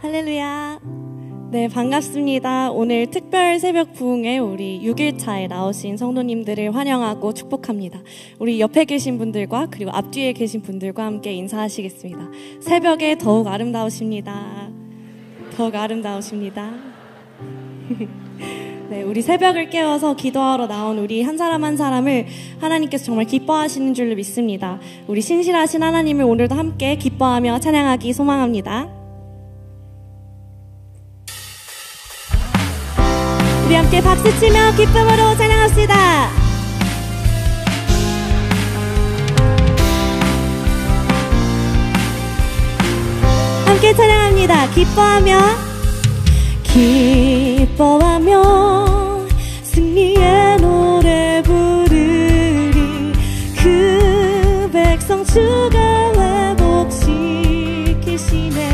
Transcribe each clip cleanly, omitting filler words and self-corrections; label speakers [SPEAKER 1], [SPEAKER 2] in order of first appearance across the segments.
[SPEAKER 1] 할렐루야. 네, 반갑습니다. 오늘 특별 새벽 부흥에 우리 6일차에 나오신 성도님들을 환영하고 축복합니다. 우리 옆에 계신 분들과 그리고 앞뒤에 계신 분들과 함께 인사하시겠습니다. 새벽에 더욱 아름다우십니다. 더욱 아름다우십니다. 네, 우리 새벽을 깨워서 기도하러 나온 우리 한 사람 한 사람을 하나님께서 정말 기뻐하시는 줄로 믿습니다. 우리 신실하신 하나님을 오늘도 함께 기뻐하며 찬양하기 소망합니다. 우리 함께 박수치며 기쁨으로 찬양합시다. 함께 찬양합니다. 기뻐하며 승리의 노래 부르리. 그 백성 주가 회복시키시네.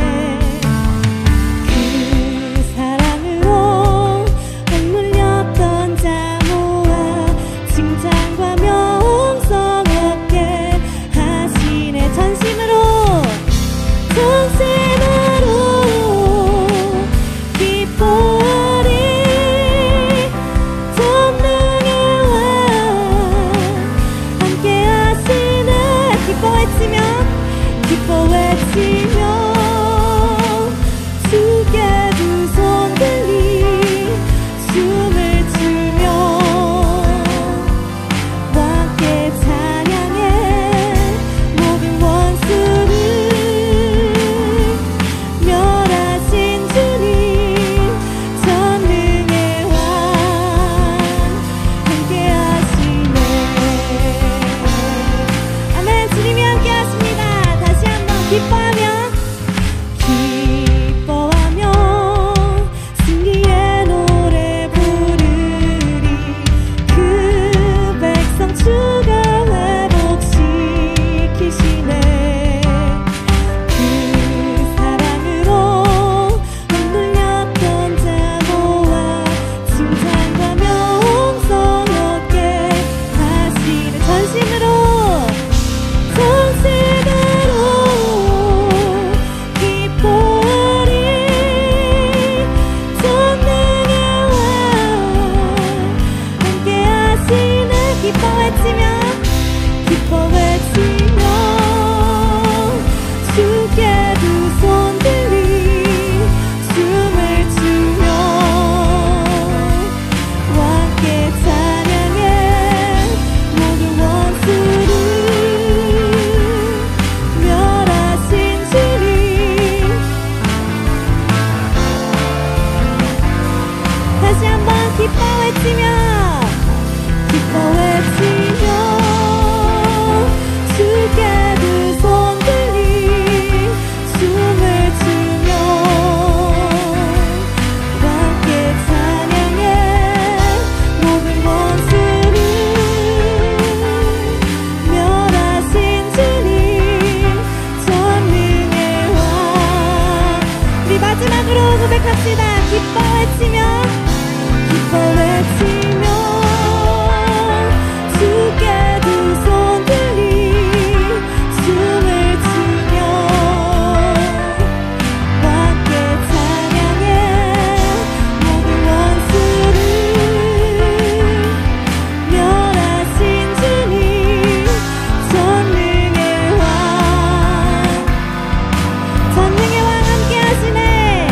[SPEAKER 2] 전능의 왕 함께 하시네.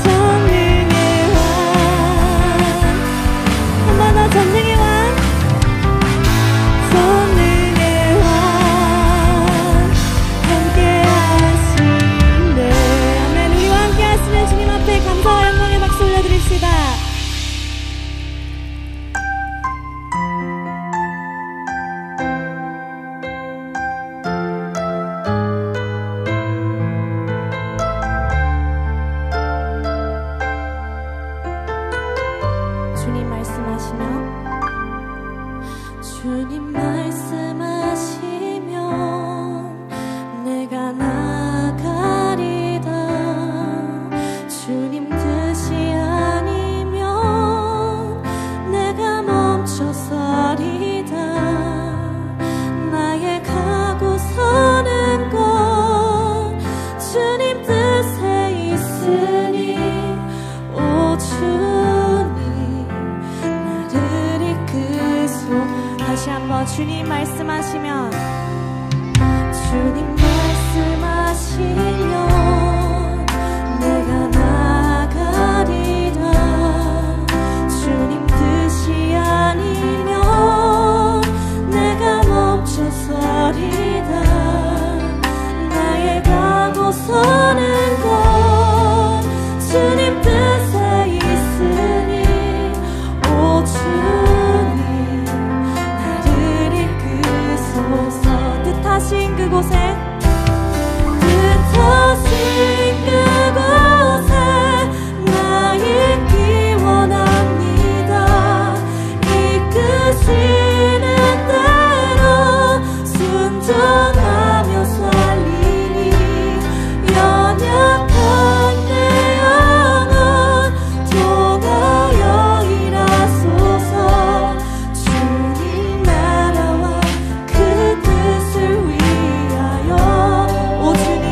[SPEAKER 2] 전능의 왕
[SPEAKER 1] 주님 말씀하시면 주님 말씀하시면 내가 나가리라. 주님 뜻이 아니면 내가 멈춰서리라. 나의 가고서는 것 주님 뜻에 있으니 오 주님 나를 이끄소서. 뜻하신 그곳에 나 있기 원합니다. 이끄시는 대로 순종하며 살리니 연약한 내 영혼 통하여 일하소서. 주님 나라와 그 뜻을 위하여 오 주님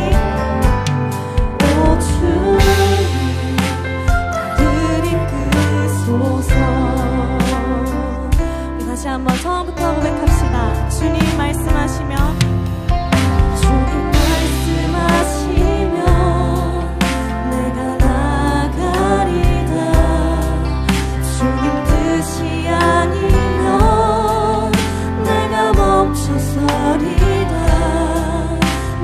[SPEAKER 1] 나를 이끄소서. 다시 한번 처음부터 고백합시다. 주님 말씀하시면 내가 나가리라. 주님 뜻이 아니면 내가 멈춰서리라.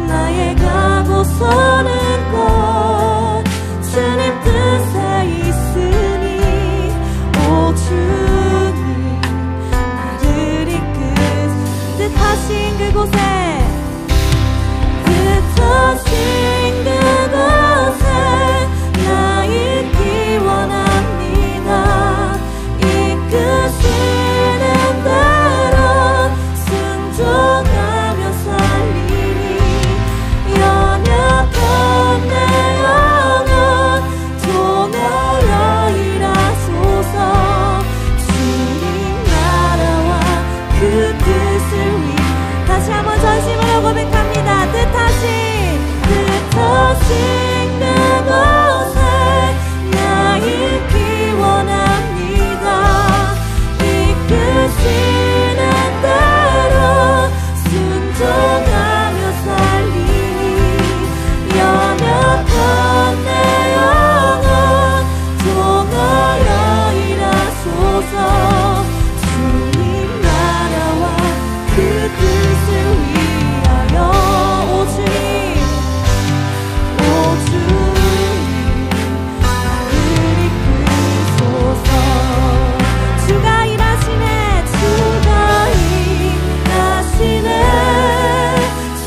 [SPEAKER 1] 나의 가고서는 것 주님 뜻에 있으니 오 주님 나를 뜻하신 그곳에 나 있기 원합니다. 이끄시는 대로 순종하며 살리니 연약한 내 영혼 통하여 일하소서. 주님 나라와 그 뜻을 위해 다시 한번 전심으로 고백합니다. 뜻하신 그곳에 나 있기 원합니다. 이끄시는 대로 순종하며 살리니 연약한 내 영혼 통하여 일하소서. 주님 나라와 그 뜻을 위하여 오 주님 나를 이끄소서. 주가 일하시네. 주가 일하시네.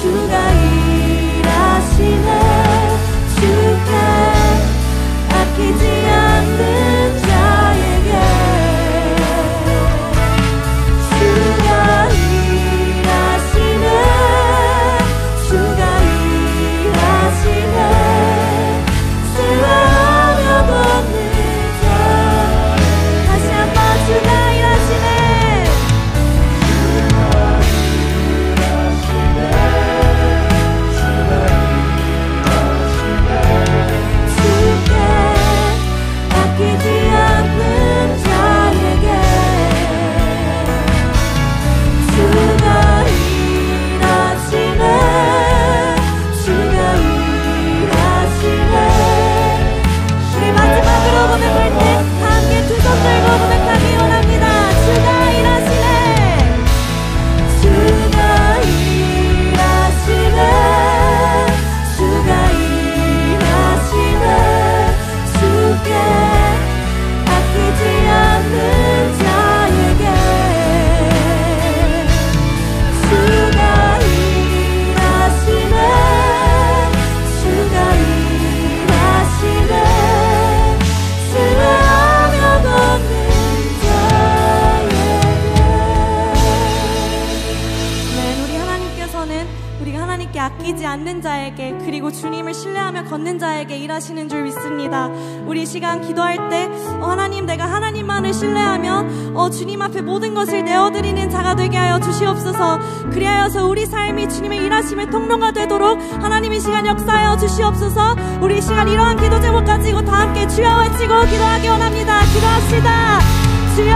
[SPEAKER 1] 주가 일하시네. 주께 아끼지 않는 자에게 주가 일하시네. 주가 일하시네. 신뢰하며 걷는 자 다시 한번 주가 일하시네. 주께 아끼지 않는 자에게 주가 일하시네. 주가 일하시네. 우리 마지막으로 고백할 때 함께 두 손 들고 고백하기 원합니다. 주가 일하시네. 주가 일하시네. 주가 일하시네. 주께 아끼지 않는 자에게 주가 일하시네. 주가 일하시네. 신뢰하며 걷는 자에게. 네, 우리 하나님께서는 우리가 하나님께 아끼지 않는 자에게 그리고 주님을 신뢰하며 걷는 자에게 일하시는 줄 믿습니다. 우리 이 시간 기도할 때 하나님 내가 하나님만을 신뢰하며 주님 앞에 모든 것을 내어드리는 자가 되게 하여 주시옵소서. 그리하여서 우리 삶이 주님의 일하심의 통로가 되도록 하나님 이 시간 역사하여 주시옵소서. 우리 이 시간 이러한 기도 제목 가지고 다 함께 주여 외치고 기도하기 원합니다. 기도합시다. 주여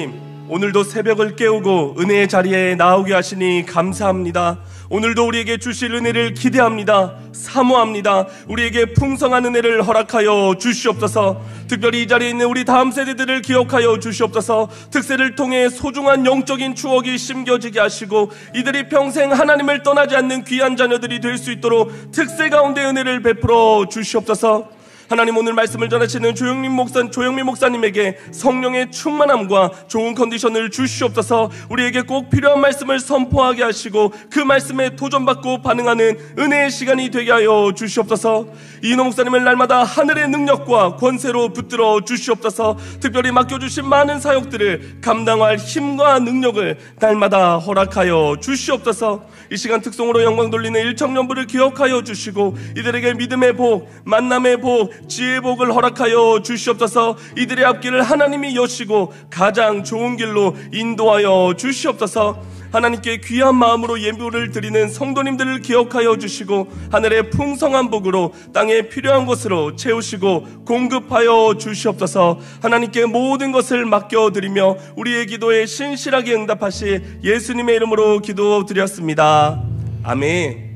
[SPEAKER 2] 하나님, 오늘도 새벽을 깨우고 은혜의 자리에 나오게 하시니 감사합니다. 오늘도 우리에게 주실 은혜를 기대합니다. 사모합니다. 우리에게 풍성한 은혜를 허락하여 주시옵소서. 특별히 이 자리에 있는 우리 다음 세대들을 기억하여 주시옵소서. 특세를 통해 소중한 영적인 추억이 심겨지게 하시고 이들이 평생 하나님을 떠나지 않는 귀한 자녀들이 될 수 있도록 특세 가운데 은혜를 베풀어 주시옵소서. 하나님, 오늘 말씀을 전하시는 조영미 목사님에게 성령의 충만함과 좋은 컨디션을 주시옵소서. 우리에게 꼭 필요한 말씀을 선포하게 하시고 그 말씀에 도전받고 반응하는 은혜의 시간이 되게 하여 주시옵소서. 이인호 목사님을 날마다 하늘의 능력과 권세로 붙들어 주시옵소서. 특별히 맡겨주신 많은 사역들을 감당할 힘과 능력을 날마다 허락하여 주시옵소서. 이 시간 특송으로 영광 돌리는 일청년부를 기억하여 주시고 이들에게 믿음의 복, 만남의 복, 지혜의 복을 허락하여 주시옵소서. 이들의 앞길을 하나님이 여시고 가장 좋은 길로 인도하여 주시옵소서. 하나님께 귀한 마음으로 예물을 드리는 성도님들을 기억하여 주시고 하늘의 풍성한 복으로 땅에 필요한 것으로 채우시고 공급하여 주시옵소서. 하나님께 모든 것을 맡겨드리며 우리의 기도에 신실하게 응답하시 예수님의 이름으로 기도드렸습니다. 아멘.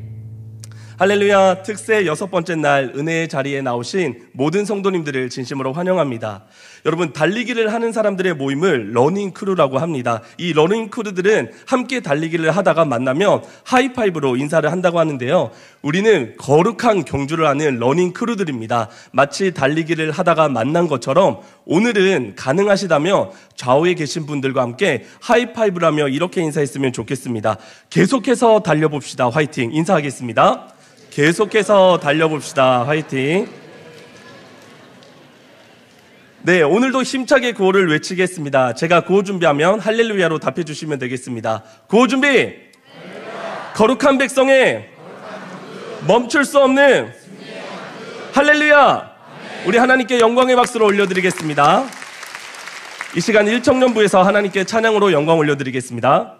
[SPEAKER 2] 할렐루야. 특세 6번째 날 은혜의 자리에 나오신 모든 성도님들을 진심으로 환영합니다. 여러분, 달리기를 하는 사람들의 모임을 러닝 크루라고 합니다. 이 러닝 크루들은 함께 달리기를 하다가 만나면 하이파이브로 인사를 한다고 하는데요, 우리는 거룩한 경주를 하는 러닝 크루들입니다. 마치 달리기를 하다가 만난 것처럼 오늘은 가능하시다면 좌우에 계신 분들과 함께 하이파이브를 하며 이렇게 인사했으면 좋겠습니다. 계속해서 달려봅시다. 화이팅. 인사하겠습니다. 계속해서 달려봅시다. 화이팅. 네, 오늘도 힘차게 구호를 외치겠습니다. 제가 구호 준비하면 할렐루야로 답해 주시면 되겠습니다. 구호 준비! 할렐루야. 거룩한 백성의 멈출 수 없는 할렐루야! 우리 하나님께 영광의 박수를 올려드리겠습니다. 이 시간 일청년부에서 하나님께 찬양으로 영광 올려드리겠습니다.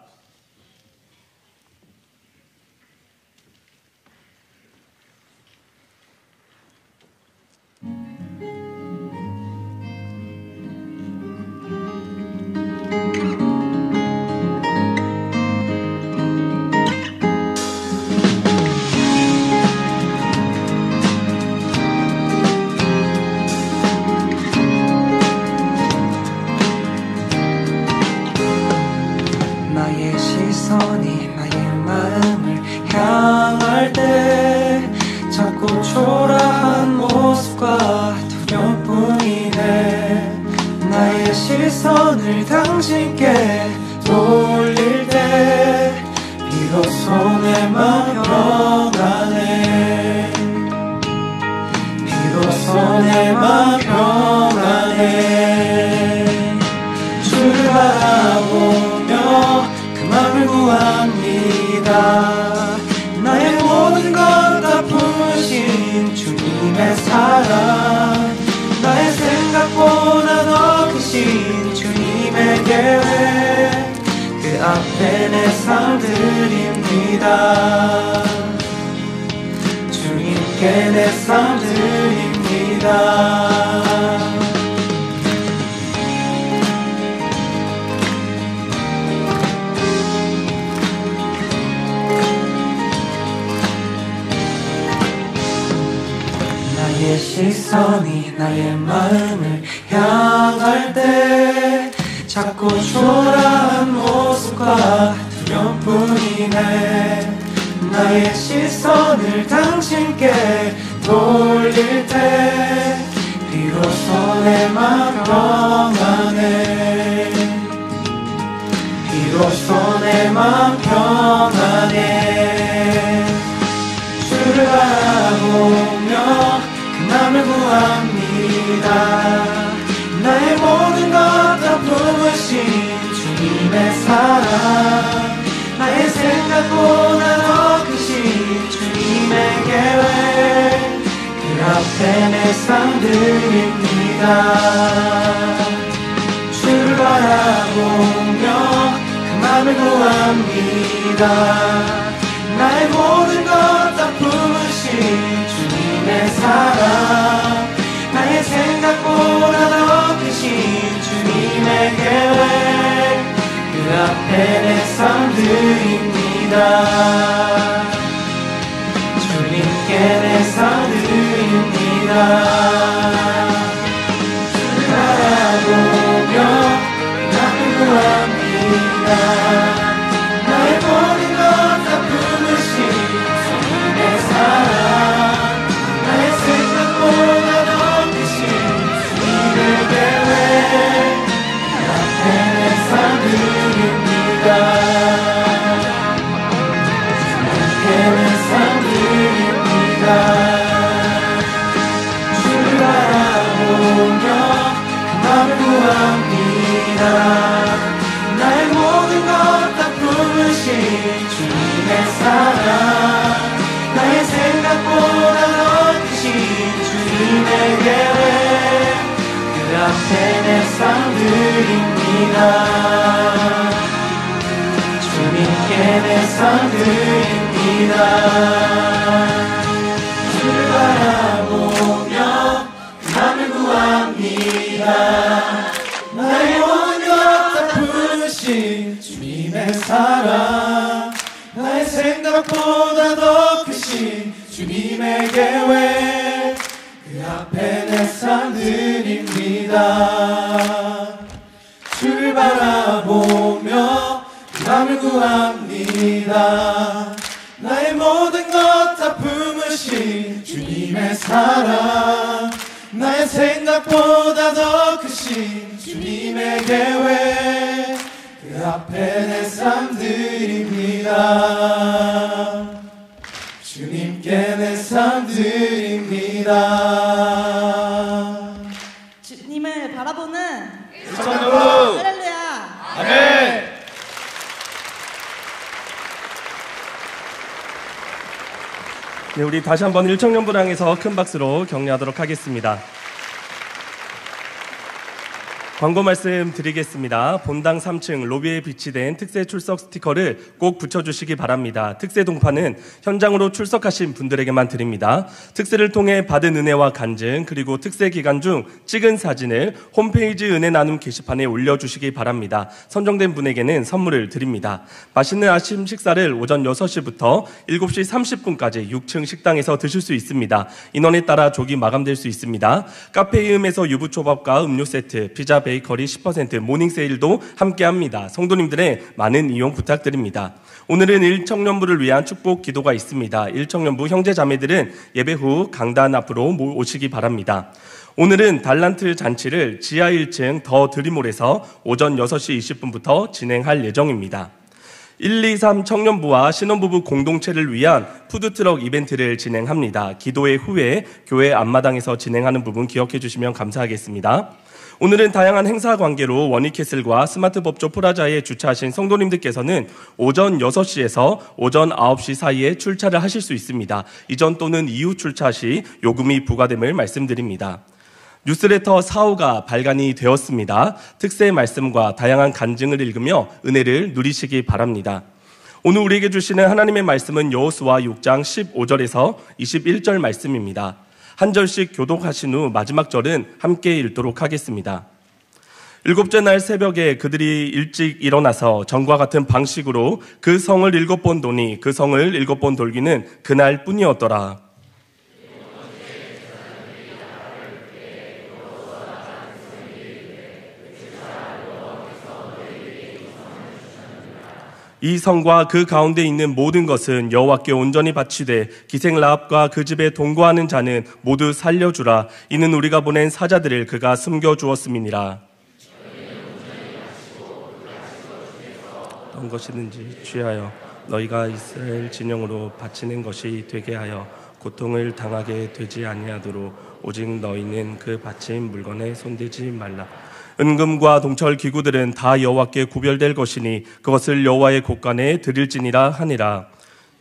[SPEAKER 3] 시선을 당신께 돌릴 때 비로소 내 맘 평안해. 비로소 내 맘 평안해. 주를 바라보며 그 맘을 구합니다. 나의 모든 것 다 품으신 주님의 사랑, 나의 생각보다 더 크신 주님의 계획, 그 앞에 내 삶 드립니다. 주님께 내 삶 드립니다. 나의 시선이 나의 마음을 향할 때 자꾸 초라한 모습과 두려움뿐이네. 나의 시선을 당신께 돌릴 때 비로소 내 맘 평안해. 비로소 내 맘 평안해. 주를 바라보며 맘을 구합니다. 나의 모든 것 다 품으신 주님의 사랑, 나의 생각보다 더 크신 주님의 계획, 그 앞에 내 삶 드립니다. 주를 바라보며 그 맘을 구합니다. 나의 모든 것 다 품으신 주님의 사랑, 나의 생각보다 더 크신 주님의 계획, 주님께 내 삶 드립니다. 주를 바라보며 나를 구합니다. 나의 모든 것 다 품으신 주님의 사랑, 나의 생각보다 더 크신 주님의 계획, 그 앞에 내 삶 드립니다. 주님께 내 삶 드립니다. 주를 바라보며 그 맘을 구합니다. 나의 모든 것 다 품으신 주님의 사랑, 나의 생각보다 더 크신 주님의 계획, 그 앞에 내 삶 드립니다. 주님께 내 삶 드립니다. 주를 바라보며 그 맘을 구합니다. 나의 모든 것 다 품으신 주님의 사랑, 나의 생각보다 더 크신 주님의 계획, 그 앞에 내 삶 드립니다. 주를 바라보며 그 맘을 구합니다. 나의 모든 것 다 품으신 주님의 사랑, 나의 생각보다 더 크신 주님의 계획, 그 앞에 내 삶 드립니다. 주님께 내 삶 드립니다.
[SPEAKER 4] 주님을 바라보는
[SPEAKER 3] 일천여부
[SPEAKER 4] 할렐루야.
[SPEAKER 3] 아멘.
[SPEAKER 2] 네, 우리 다시 한번 일청년부를 향해서 큰 박수로 격려하도록 하겠습니다. 광고 말씀 드리겠습니다. 본당 3층 로비에 비치된 특세 출석 스티커를 꼭 붙여주시기 바랍니다. 특세 동파는 현장으로 출석하신 분들에게만 드립니다. 특세를 통해 받은 은혜와 간증, 그리고 특세 기간 중 찍은 사진을 홈페이지 은혜 나눔 게시판에 올려주시기 바랍니다. 선정된 분에게는 선물을 드립니다. 맛있는 아침 식사를 오전 6시부터 7시 30분까지 6층 식당에서 드실 수 있습니다. 인원에 따라 조기 마감될 수 있습니다. 카페이음에서 유부초밥과 음료 세트, 피자 베이커리 10% 모닝 세일도 함께합니다. 성도님들의 많은 이용 부탁드립니다. 오늘은 일청년부를 위한 축복 기도가 있습니다. 일청년부 형제자매들은 예배 후 강단 앞으로 오시기 바랍니다. 오늘은 달란트 잔치를 지하 1층 더 드림홀에서 오전 6시 20분부터 진행할 예정입니다. 123 청년부와 신혼부부 공동체를 위한 푸드트럭 이벤트를 진행합니다. 기도회 후에 교회 앞마당에서 진행하는 부분 기억해 주시면 감사하겠습니다. 오늘은 다양한 행사 관계로 원익캐슬과 스마트법조 프라자에 주차하신 성도님들께서는 오전 6시에서 오전 9시 사이에 출차를 하실 수 있습니다. 이전 또는 이후 출차 시 요금이 부과됨을 말씀드립니다. 뉴스레터 4호가 발간이 되었습니다. 특세의 말씀과 다양한 간증을 읽으며 은혜를 누리시기 바랍니다. 오늘 우리에게 주시는 하나님의 말씀은 여호수아 6장 15절에서 21절 말씀입니다. 한 절씩 교독하신 후 마지막 절은 함께 읽도록 하겠습니다. 일곱째 날 새벽에 그들이 일찍 일어나서 전과 같은 방식으로 그 성을 7번 도니 그 성을 7번 돌기는 그날 뿐이었더라. 이 성과 그 가운데 있는 모든 것은 여호와께 온전히 바치되 기생 라합과 그 집에 동거하는 자는 모두 살려주라. 이는 우리가 보낸 사자들을 그가 숨겨주었음이니라. 어떤 것이든지 취하여 너희가 이스라엘 진영으로 바치는 것이 되게 하여 고통을 당하게 되지 아니하도록 오직 너희는 그 바친 물건에 손대지 말라. 은금과 동철 기구들은 다 여호와께 구별될 것이니 그것을 여호와의 곳간에 드릴지니라 하니라.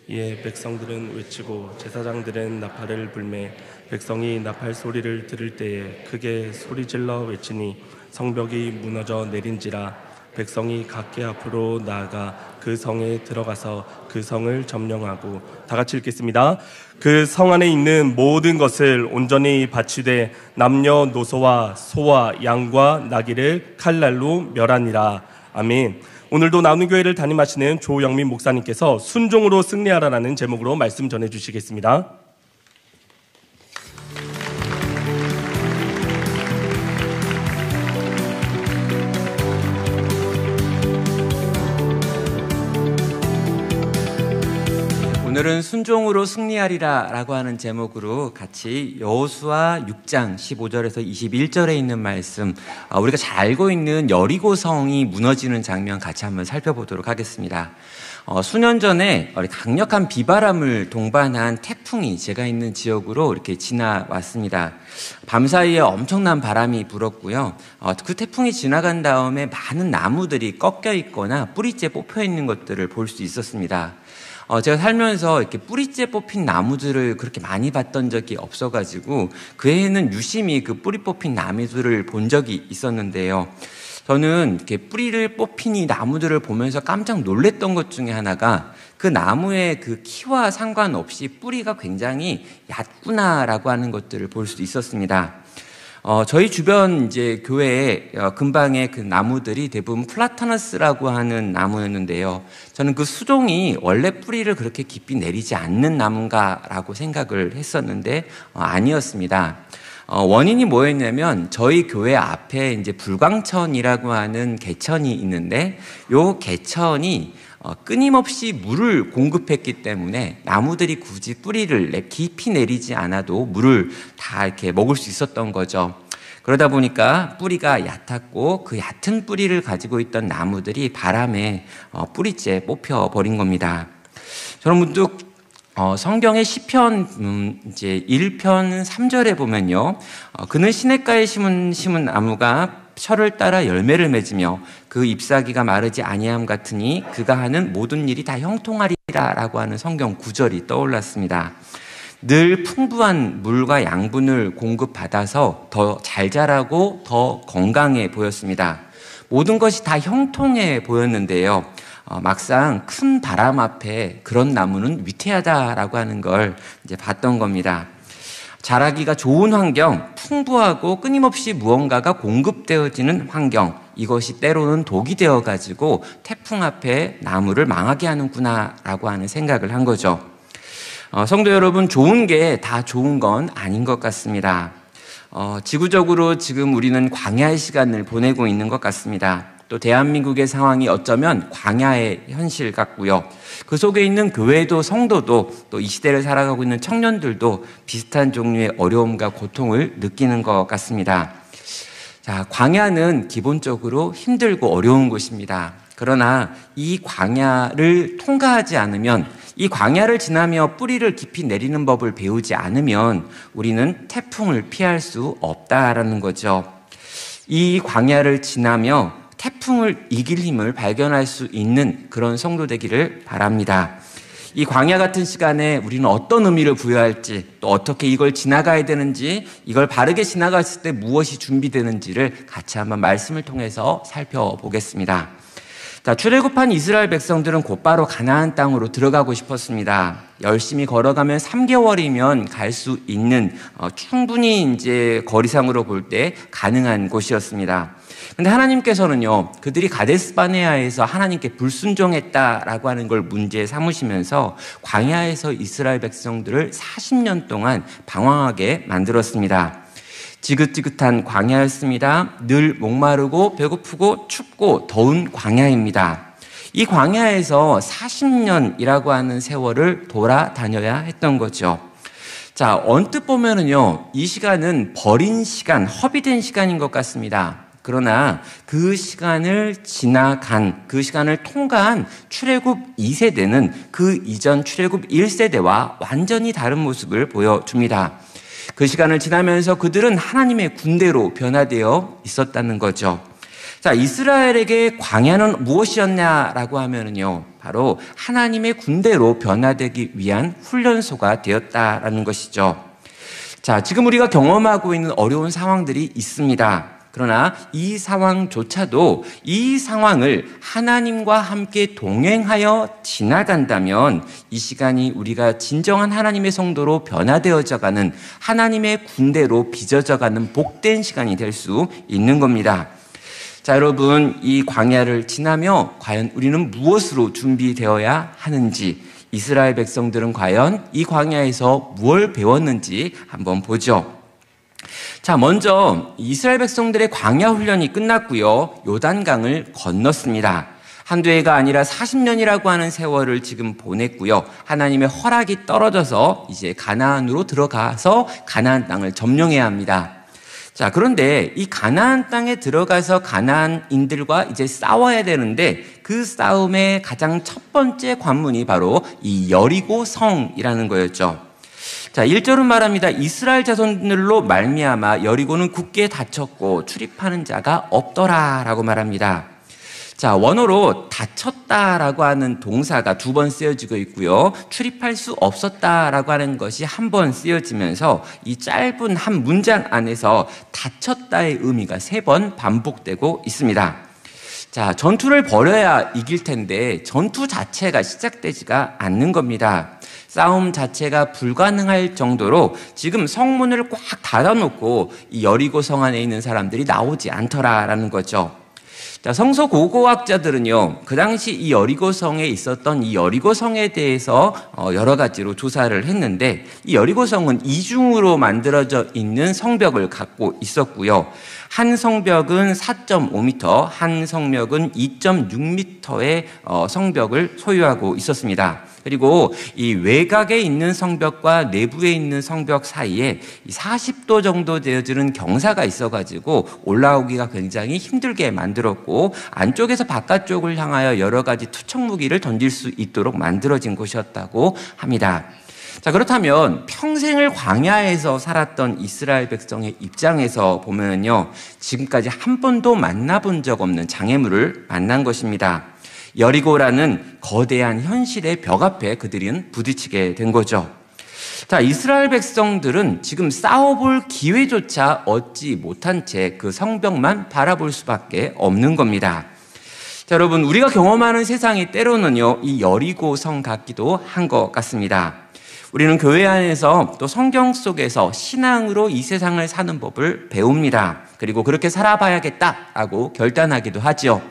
[SPEAKER 2] 이에 백성들은 외치고 제사장들은 나팔을 불매 백성이 나팔 소리를 들을 때에 크게 소리질러 외치니 성벽이 무너져 내린지라. 백성이 각기 앞으로 나아가 그 성에 들어가서 그 성을 점령하고, 다 같이 읽겠습니다. 그 성 안에 있는 모든 것을 온전히 바치되 남녀노소와 소와 양과 나귀를 칼날로 멸하니라. 아멘. 오늘도 나누교회를 담임하시는 조영민 목사님께서 순종으로 승리하라라는 제목으로 말씀 전해주시겠습니다.
[SPEAKER 5] 오늘은 순종으로 승리하리라 라고 하는 제목으로 같이 여호수아 6장 15절에서 21절에 있는 말씀, 우리가 잘 알고 있는 여리고성이 무너지는 장면 같이 한번 살펴보도록 하겠습니다. 수년 전에 강력한 비바람을 동반한 태풍이 제가 있는 지역으로 이렇게 지나왔습니다. 밤사이에 엄청난 바람이 불었고요. 그 태풍이 지나간 다음에 많은 나무들이 꺾여 있거나 뿌리째 뽑혀 있는 것들을 볼 수 있었습니다. 제가 살면서 이렇게 뿌리째 뽑힌 나무들을 그렇게 많이 봤던 적이 없어가지고 그 해에는 유심히 그 뿌리 뽑힌 나무들을 본 적이 있었는데요. 저는 이렇게 뿌리를 뽑힌 이 나무들을 보면서 깜짝 놀랐던 것 중에 하나가 그 나무의 그 키와 상관없이 뿌리가 굉장히 얕구나라고 하는 것들을 볼 수 있었습니다. 저희 주변 이제 교회에 근방의 그 나무들이 대부분 플라타너스라고 하는 나무였는데요. 저는 그 수종이 원래 뿌리를 그렇게 깊이 내리지 않는 나무인가라고 생각을 했었는데 아니었습니다. 원인이 뭐였냐면 저희 교회 앞에 이제 불광천이라고 하는 개천이 있는데 요 개천이 끊임없이 물을 공급했기 때문에 나무들이 굳이 뿌리를 깊이 내리지 않아도 물을 다 이렇게 먹을 수 있었던 거죠. 그러다 보니까 뿌리가 얕았고 그 얕은 뿌리를 가지고 있던 나무들이 바람에 뿌리째 뽑혀버린 겁니다. 저는 문득 성경의 시편 이제 1편 3절에 보면요. 그는 시냇가에 심은 나무가 철을 따라 열매를 맺으며 그 잎사귀가 마르지 아니함 같으니 그가 하는 모든 일이 다 형통하리라라고 하는 성경 구절이 떠올랐습니다. 늘 풍부한 물과 양분을 공급받아서 더 잘 자라고 더 건강해 보였습니다. 모든 것이 다 형통해 보였는데요. 막상 큰 바람 앞에 그런 나무는 위태하다라고 하는 걸 이제 봤던 겁니다. 자라기가 좋은 환경, 풍부하고 끊임없이 무언가가 공급되어지는 환경, 이것이 때로는 독이 되어가지고 태풍 앞에 나무를 망하게 하는구나라고 하는 생각을 한 거죠. 성도 여러분, 좋은 게 다 좋은 건 아닌 것 같습니다. 지구적으로 지금 우리는 광야의 시간을 보내고 있는 것 같습니다. 또 대한민국의 상황이 어쩌면 광야의 현실 같고요. 그 속에 있는 교회도 성도도 또 이 시대를 살아가고 있는 청년들도 비슷한 종류의 어려움과 고통을 느끼는 것 같습니다. 자, 광야는 기본적으로 힘들고 어려운 곳입니다. 그러나 이 광야를 통과하지 않으면, 이 광야를 지나며 뿌리를 깊이 내리는 법을 배우지 않으면 우리는 태풍을 피할 수 없다라는 거죠. 이 광야를 지나며 태풍을 이길 힘을 발견할 수 있는 그런 성도 되기를 바랍니다. 이 광야 같은 시간에 우리는 어떤 의미를 부여할지, 또 어떻게 이걸 지나가야 되는지, 이걸 바르게 지나갔을 때 무엇이 준비되는지를 같이 한번 말씀을 통해서 살펴보겠습니다. 자, 출애굽한 이스라엘 백성들은 곧바로 가나안 땅으로 들어가고 싶었습니다. 열심히 걸어가면 3개월이면 갈 수 있는 충분히 이제 거리상으로 볼 때 가능한 곳이었습니다. 근데 하나님께서는요, 그들이 가데스 바네아에서 하나님께 불순종했다라고 하는 걸 문제 삼으시면서 광야에서 이스라엘 백성들을 40년 동안 방황하게 만들었습니다. 지긋지긋한 광야였습니다. 늘 목마르고 배고프고 춥고 더운 광야입니다. 이 광야에서 40년이라고 하는 세월을 돌아다녀야 했던 거죠. 자, 언뜻 보면은요, 이 시간은 버린 시간, 허비된 시간인 것 같습니다. 그러나 그 시간을 지나간, 그 시간을 통과한 출애굽 2세대는 그 이전 출애굽 1세대와 완전히 다른 모습을 보여줍니다. 그 시간을 지나면서 그들은 하나님의 군대로 변화되어 있었다는 거죠. 자, 이스라엘에게 광야는 무엇이었냐라고 하면은요, 바로 하나님의 군대로 변화되기 위한 훈련소가 되었다라는 것이죠. 자, 지금 우리가 경험하고 있는 어려운 상황들이 있습니다. 그러나 이 상황조차도 이 상황을 하나님과 함께 동행하여 지나간다면 이 시간이 우리가 진정한 하나님의 성도로 변화되어져가는 하나님의 군대로 빚어져가는 복된 시간이 될 수 있는 겁니다. 자, 여러분, 이 광야를 지나며 과연 우리는 무엇으로 준비되어야 하는지, 이스라엘 백성들은 과연 이 광야에서 무엇을 배웠는지 한번 보죠. 자, 먼저 이스라엘 백성들의 광야 훈련이 끝났고요. 요단강을 건넜습니다. 한두 해가 아니라 40년이라고 하는 세월을 지금 보냈고요. 하나님의 허락이 떨어져서 이제 가나안으로 들어가서 가나안 땅을 점령해야 합니다. 자, 그런데 이 가나안 땅에 들어가서 가나안인들과 이제 싸워야 되는데 그 싸움의 가장 첫 번째 관문이 바로 이 여리고 성이라는 거였죠. 자, 1절은 말합니다. 이스라엘 자손들로 말미암아 여리고는 굳게 닫혔고 출입하는 자가 없더라라고 말합니다. 자, 원어로 닫혔다라고 하는 동사가 2번 쓰여지고 있고요. 출입할 수 없었다라고 하는 것이 한 번 쓰여지면서 이 짧은 한 문장 안에서 닫혔다의 의미가 3번 반복되고 있습니다. 자, 전투를 벌여야 이길 텐데 전투 자체가 시작되지가 않는 겁니다. 싸움 자체가 불가능할 정도로 지금 성문을 꽉 닫아놓고 이 여리고 성 안에 있는 사람들이 나오지 않더라라는 거죠. 자, 성서 고고학자들은요, 그 당시 이 여리고성에 있었던 이 여리고성에 대해서 여러 가지로 조사를 했는데, 이 여리고성은 이중으로 만들어져 있는 성벽을 갖고 있었고요. 한 성벽은 4.5m, 한 성벽은 2.6m의 성벽을 소유하고 있었습니다. 그리고 이 외곽에 있는 성벽과 내부에 있는 성벽 사이에 40도 정도 되어지는 경사가 있어가지고 올라오기가 굉장히 힘들게 만들었고, 안쪽에서 바깥쪽을 향하여 여러 가지 투척 무기를 던질 수 있도록 만들어진 곳이었다고 합니다. 자, 그렇다면 평생을 광야에서 살았던 이스라엘 백성의 입장에서 보면요, 지금까지 한 번도 만나본 적 없는 장애물을 만난 것입니다. 여리고라는 거대한 현실의 벽 앞에 그들은 부딪히게 된 거죠. 자, 이스라엘 백성들은 지금 싸워볼 기회조차 얻지 못한 채 그 성벽만 바라볼 수밖에 없는 겁니다. 자, 여러분, 우리가 경험하는 세상이 때로는요, 이 여리고 성 같기도 한 것 같습니다. 우리는 교회 안에서 또 성경 속에서 신앙으로 이 세상을 사는 법을 배웁니다. 그리고 그렇게 살아봐야겠다라고 결단하기도 하죠.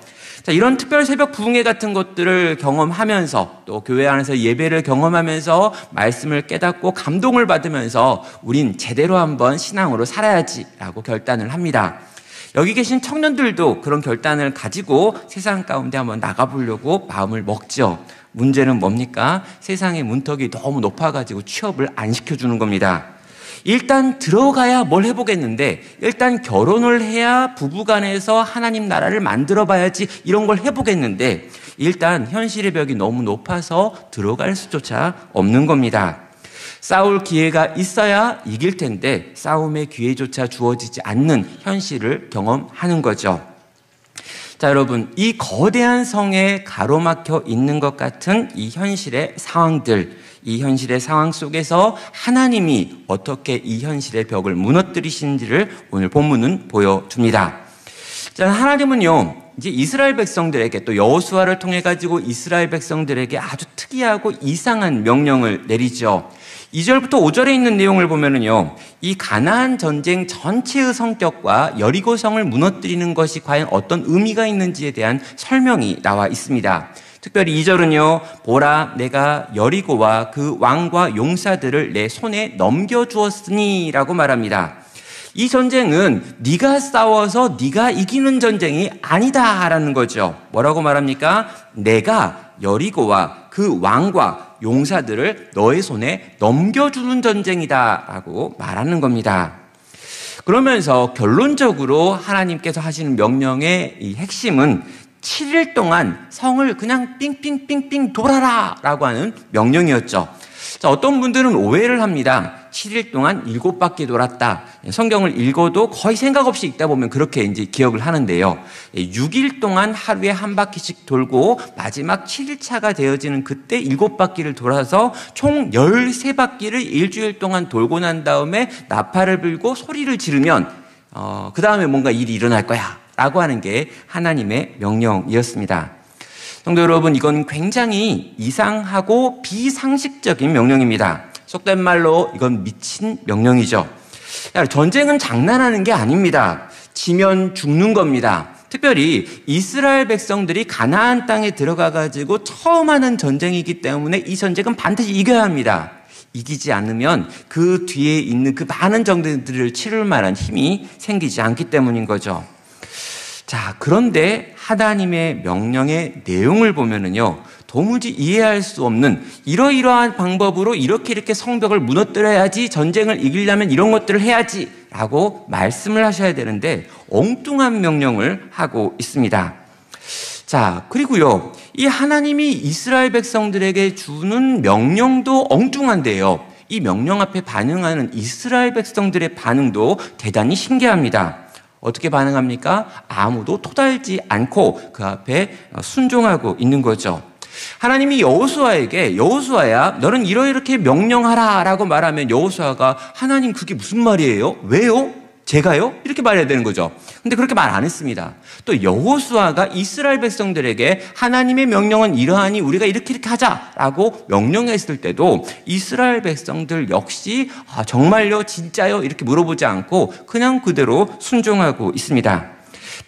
[SPEAKER 5] 자, 이런 특별 새벽 부흥회 같은 것들을 경험하면서 또 교회 안에서 예배를 경험하면서 말씀을 깨닫고 감동을 받으면서 우린 제대로 한번 신앙으로 살아야지라고 결단을 합니다. 여기 계신 청년들도 그런 결단을 가지고 세상 가운데 한번 나가보려고 마음을 먹죠. 문제는 뭡니까? 세상의 문턱이 너무 높아가지고 취업을 안 시켜주는 겁니다. 일단 들어가야 뭘 해보겠는데, 일단 결혼을 해야 부부간에서 하나님 나라를 만들어 봐야지 이런 걸 해보겠는데, 일단 현실의 벽이 너무 높아서 들어갈 수조차 없는 겁니다. 싸울 기회가 있어야 이길 텐데 싸움의 기회조차 주어지지 않는 현실을 경험하는 거죠. 자, 여러분, 이 거대한 성에 가로막혀 있는 것 같은 이 현실의 상황들, 이 현실의 상황 속에서 하나님이 어떻게 이 현실의 벽을 무너뜨리시는지를 오늘 본문은 보여줍니다. 자, 하나님은요, 이제 이스라엘 백성들에게 또 여호수아를 통해 가지고 이스라엘 백성들에게 아주 특이하고 이상한 명령을 내리죠. 2절부터 5절에 있는 내용을 보면은요, 이 가나안 전쟁 전체의 성격과 여리고성을 무너뜨리는 것이 과연 어떤 의미가 있는지에 대한 설명이 나와 있습니다. 특별히 2절은요, 보라, 내가 여리고와 그 왕과 용사들을 내 손에 넘겨주었으니 라고 말합니다. 이 전쟁은 네가 싸워서 네가 이기는 전쟁이 아니다라는 거죠. 뭐라고 말합니까? 내가 여리고와 그 왕과 용사들을 너의 손에 넘겨주는 전쟁이다라고 말하는 겁니다. 그러면서 결론적으로 하나님께서 하시는 명령의 이 핵심은 7일 동안 성을 그냥 삥삥삥삥 돌아라 라고 하는 명령이었죠. 자, 어떤 분들은 오해를 합니다. 7일 동안 7바퀴 돌았다. 성경을 읽어도 거의 생각 없이 읽다 보면 그렇게 이제 기억을 하는데요. 6일 동안 하루에 한 바퀴씩 돌고 마지막 7일차가 되어지는 그때 7바퀴를 돌아서 총 13바퀴를 일주일 동안 돌고 난 다음에 나팔을 불고 소리를 지르면 그 다음에 뭔가 일이 일어날 거야 라고 하는 게 하나님의 명령이었습니다. 성도 여러분, 이건 굉장히 이상하고 비상식적인 명령입니다. 속된 말로 이건 미친 명령이죠. 전쟁은 장난하는 게 아닙니다. 지면 죽는 겁니다. 특별히 이스라엘 백성들이 가나안 땅에 들어가가지고 처음 하는 전쟁이기 때문에 이 전쟁은 반드시 이겨야 합니다. 이기지 않으면 그 뒤에 있는 그 많은 전쟁들을 치를 만한 힘이 생기지 않기 때문인 거죠. 자, 그런데 하나님의 명령의 내용을 보면은요, 도무지 이해할 수 없는 이러이러한 방법으로 이렇게 성벽을 무너뜨려야지, 전쟁을 이기려면 이런 것들을 해야지 라고 말씀을 하셔야 되는데 엉뚱한 명령을 하고 있습니다. 자, 그리고요, 이 하나님이 이스라엘 백성들에게 주는 명령도 엉뚱한데요, 이 명령 앞에 반응하는 이스라엘 백성들의 반응도 대단히 신기합니다. 어떻게 반응합니까? 아무도 토달지 않고 그 앞에 순종하고 있는 거죠. 하나님이 여호수아에게, 여호수아야 너는 이렇게 명령하라 라고 말하면 여호수아가 하나님 그게 무슨 말이에요? 왜요? 제가요? 이렇게 말해야 되는 거죠. 근데 그렇게 말 안 했습니다. 또 여호수아가 이스라엘 백성들에게 하나님의 명령은 이러하니 우리가 이렇게 하자라고 명령했을 때도 이스라엘 백성들 역시 정말요? 진짜요? 이렇게 물어보지 않고 그냥 그대로 순종하고 있습니다.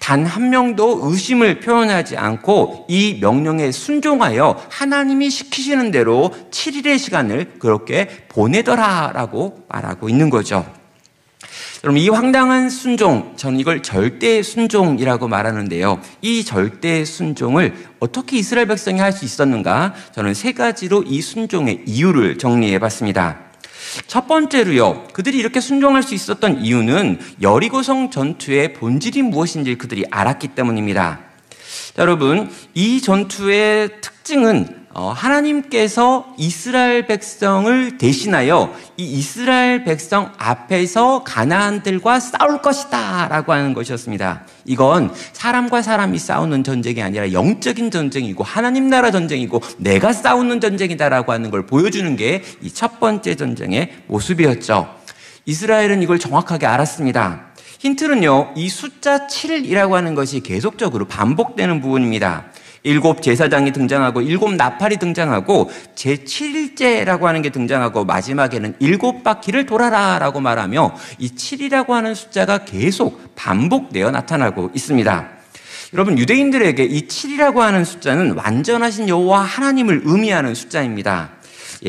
[SPEAKER 5] 단 한 명도 의심을 표현하지 않고 이 명령에 순종하여 하나님이 시키시는 대로 7일의 시간을 그렇게 보내더라라고 말하고 있는 거죠. 여러분, 이 황당한 순종, 저는 이걸 절대 순종이라고 말하는데요. 이 절대 순종을 어떻게 이스라엘 백성이 할 수 있었는가? 저는 3가지로 이 순종의 이유를 정리해 봤습니다. 첫 번째로요, 그들이 이렇게 순종할 수 있었던 이유는 여리고성 전투의 본질이 무엇인지 그들이 알았기 때문입니다. 자, 여러분, 이 전투의 특징은 하나님께서 이스라엘 백성을 대신하여 이 이스라엘 백성 앞에서 가나안들과 싸울 것이다 라고 하는 것이었습니다. 이건 사람과 사람이 싸우는 전쟁이 아니라 영적인 전쟁이고 하나님 나라 전쟁이고 내가 싸우는 전쟁이다라고 하는 걸 보여주는 게 이 첫 번째 전쟁의 모습이었죠. 이스라엘은 이걸 정확하게 알았습니다. 힌트는요, 이 숫자 7이라고 하는 것이 계속적으로 반복되는 부분입니다. 7 제사장이 등장하고 7 나팔이 등장하고 제7일째라고 하는 게 등장하고 마지막에는 7바퀴를 돌아라 라고 말하며 이 7이라고 하는 숫자가 계속 반복되어 나타나고 있습니다. 여러분, 유대인들에게 이 7이라고 하는 숫자는 완전하신 여호와 하나님을 의미하는 숫자입니다.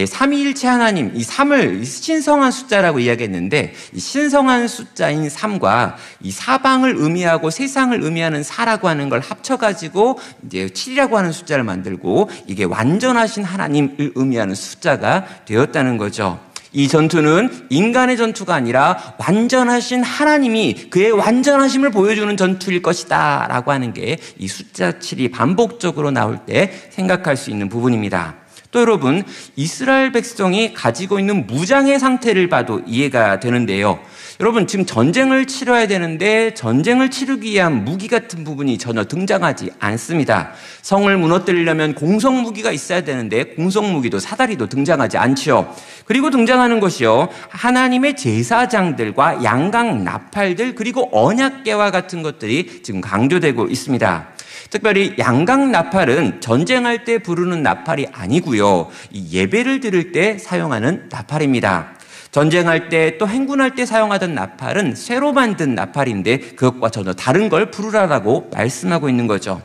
[SPEAKER 5] 삼위일체 하나님, 이 3을 신성한 숫자라고 이야기했는데 이 신성한 숫자인 3과 이 사방을 의미하고 세상을 의미하는 4라고 하는 걸 합쳐가지고 이제 7이라고 하는 숫자를 만들고 이게 완전하신 하나님을 의미하는 숫자가 되었다는 거죠. 이 전투는 인간의 전투가 아니라 완전하신 하나님이 그의 완전하심을 보여주는 전투일 것이다 라고 하는 게 이 숫자 7이 반복적으로 나올 때 생각할 수 있는 부분입니다. 또 여러분, 이스라엘 백성이 가지고 있는 무장의 상태를 봐도 이해가 되는데요. 여러분, 지금 전쟁을 치러야 되는데 전쟁을 치르기 위한 무기 같은 부분이 전혀 등장하지 않습니다. 성을 무너뜨리려면 공성무기가 있어야 되는데 공성무기도 사다리도 등장하지 않지요. 그리고 등장하는 것이요, 하나님의 제사장들과 양각 나팔들 그리고 언약궤와 같은 것들이 지금 강조되고 있습니다. 특별히 양각 나팔은 전쟁할 때 부르는 나팔이 아니고요, 이 예배를 드릴 때 사용하는 나팔입니다. 전쟁할 때 또 행군할 때 사용하던 나팔은 쇠로 만든 나팔인데 그것과 전혀 다른 걸 부르라라고 말씀하고 있는 거죠.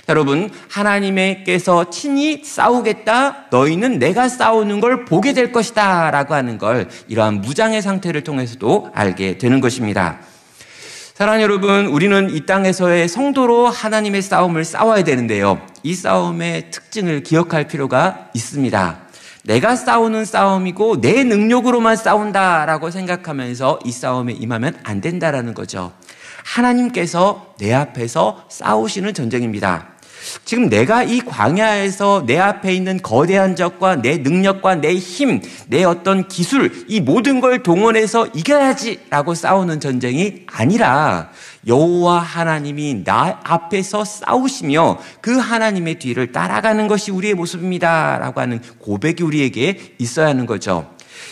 [SPEAKER 5] 여러분, 하나님께서 친히 싸우겠다, 너희는 내가 싸우는 걸 보게 될 것이다 라고 하는 걸 이러한 무장의 상태를 통해서도 알게 되는 것입니다. 사랑하는 여러분, 우리는 이 땅에서의 성도로 하나님의 싸움을 싸워야 되는데요, 이 싸움의 특징을 기억할 필요가 있습니다. 내가 싸우는 싸움이고 내 능력으로만 싸운다라고 생각하면서 이 싸움에 임하면 안 된다라는 거죠. 하나님께서 내 앞에서 싸우시는 전쟁입니다. 지금 내가 이 광야에서 내 앞에 있는 거대한 적과 내 능력과 내 힘, 내 어떤 기술, 이 모든 걸 동원해서 이겨야지라고 싸우는 전쟁이 아니라 여호와 하나님이 나 앞에서 싸우시며 그 하나님의 뒤를 따라가는 것이 우리의 모습입니다 라고 하는 고백이 우리에게 있어야 하는 거죠.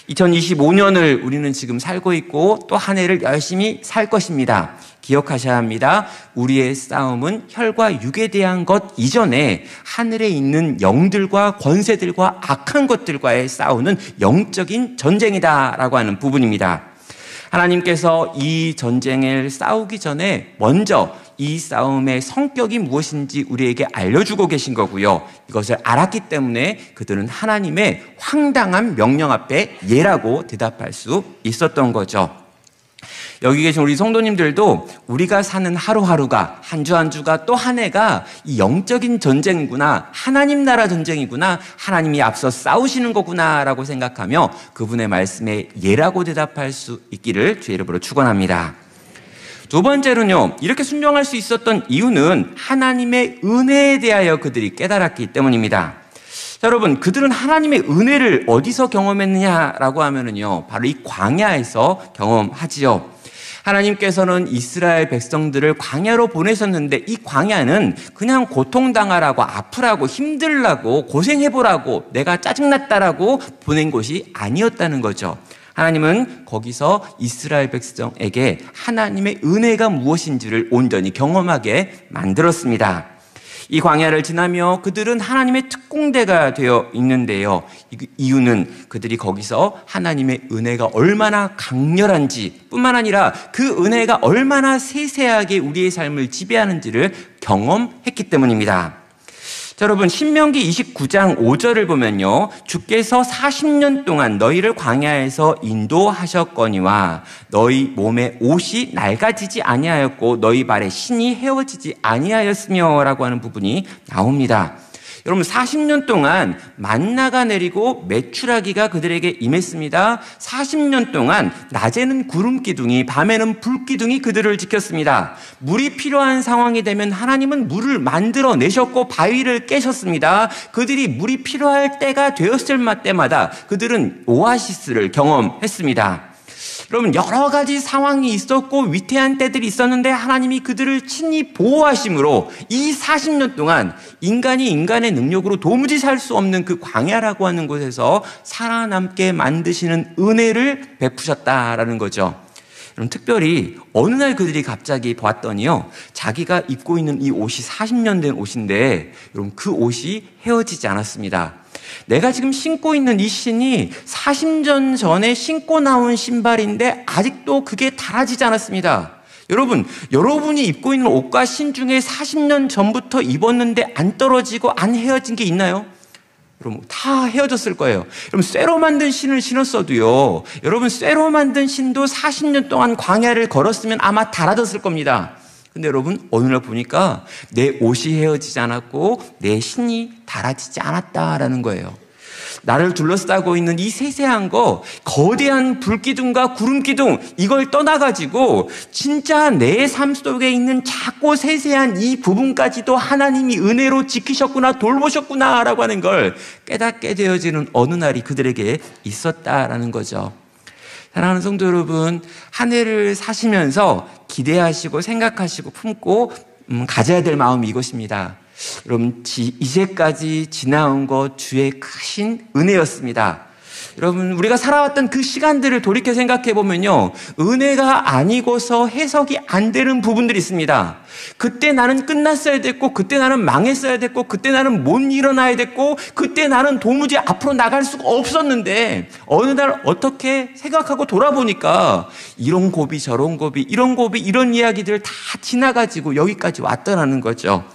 [SPEAKER 5] 2025년을 우리는 지금 살고 있고 또 한 해를 열심히 살 것입니다. 기억하셔야 합니다. 우리의 싸움은 혈과 육에 대한 것 이전에 하늘에 있는 영들과 권세들과 악한 것들과의 싸우는 영적인 전쟁이다라고 하는 부분입니다. 하나님께서 이 전쟁을 싸우기 전에 먼저 이 싸움의 성격이 무엇인지 우리에게 알려주고 계신 거고요. 이것을 알았기 때문에 그들은 하나님의 황당한 명령 앞에 예라고 대답할 수 있었던 거죠. 여기 계신 우리 성도님들도 우리가 사는 하루하루가, 한 주 한 주가 또 한 해가 이 영적인 전쟁이구나, 하나님 나라 전쟁이구나, 하나님이 앞서 싸우시는 거구나 라고 생각하며 그분의 말씀에 예라고 대답할 수 있기를 주의 이름으로 축원합니다. 두 번째로는요, 이렇게 순종할 수 있었던 이유는 하나님의 은혜에 대하여 그들이 깨달았기 때문입니다. 자, 여러분, 그들은 하나님의 은혜를 어디서 경험했느냐라고 하면은요, 바로 이 광야에서 경험하지요. 하나님께서는 이스라엘 백성들을 광야로 보내셨는데 이 광야는 그냥 고통당하라고, 아프라고, 힘들라고, 고생해보라고, 내가 짜증났다라고 보낸 곳이 아니었다는 거죠. 하나님은 거기서 이스라엘 백성에게 하나님의 은혜가 무엇인지를 온전히 경험하게 만들었습니다. 이 광야를 지나며 그들은 하나님의 특공대가 되어 있는데요. 이유는 그들이 거기서 하나님의 은혜가 얼마나 강렬한지 뿐만 아니라 그 은혜가 얼마나 세세하게 우리의 삶을 지배하는지를 경험했기 때문입니다. 자, 여러분, 신명기 29장 5절을 보면요, 주께서 40년 동안 너희를 광야에서 인도하셨거니와 너희 몸에 옷이 낡아지지 아니하였고 너희 발에 신이 헤어지지 아니하였으며 라고 하는 부분이 나옵니다. 여러분, 40년 동안 만나가 내리고 메추라기가 그들에게 임했습니다. 40년 동안 낮에는 구름 기둥이, 밤에는 불 기둥이 그들을 지켰습니다. 물이 필요한 상황이 되면 하나님은 물을 만들어 내셨고 바위를 깨셨습니다. 그들이 물이 필요할 때가 되었을 때마다 그들은 오아시스를 경험했습니다. 여러분, 여러 가지 상황이 있었고 위태한 때들이 있었는데 하나님이 그들을 친히 보호하심으로 이 40년 동안 인간이 인간의 능력으로 도무지 살 수 없는 그 광야라고 하는 곳에서 살아남게 만드시는 은혜를 베푸셨다라는 거죠. 여러분, 특별히 어느 날 그들이 갑자기 보았더니요, 자기가 입고 있는 이 옷이 40년 된 옷인데 여러분, 그 옷이 헤어지지 않았습니다. 내가 지금 신고 있는 이 신이 40년 전에 신고 나온 신발인데 아직도 그게 닳아지지 않았습니다. 여러분, 여러분이 입고 있는 옷과 신 중에 40년 전부터 입었는데 안 떨어지고 안 헤어진 게 있나요? 여러분, 다 헤어졌을 거예요. 여러분, 쇠로 만든 신을 신었어도요, 여러분, 쇠로 만든 신도 40년 동안 광야를 걸었으면 아마 닳아졌을 겁니다. 근데 여러분, 어느 날 보니까 내 옷이 헤어지지 않았고 내 신이 닳아지지 않았다라는 거예요. 나를 둘러싸고 있는 이 세세한 거, 거대한 불기둥과 구름기둥, 이걸 떠나가지고 진짜 내 삶 속에 있는 작고 세세한 이 부분까지도 하나님이 은혜로 지키셨구나, 돌보셨구나 라고 하는 걸 깨닫게 되어지는 어느 날이 그들에게 있었다라는 거죠. 사랑하는 성도 여러분, 한 해를 사시면서 기대하시고 생각하시고 품고 가져야 될 마음이 이것입니다. 여러분, 이제까지 지나온 것 주의 크신 은혜였습니다. 여러분, 우리가 살아왔던 그 시간들을 돌이켜 생각해 보면요, 은혜가 아니고서 해석이 안 되는 부분들이 있습니다. 그때 나는 끝났어야 됐고, 그때 나는 망했어야 됐고, 그때 나는 못 일어나야 됐고, 그때 나는 도무지 앞으로 나갈 수가 없었는데 어느 날 어떻게 생각하고 돌아보니까 이런 고비 저런 고비, 이런 고비 이런 이야기들 다 지나가지고 여기까지 왔더라는 거죠.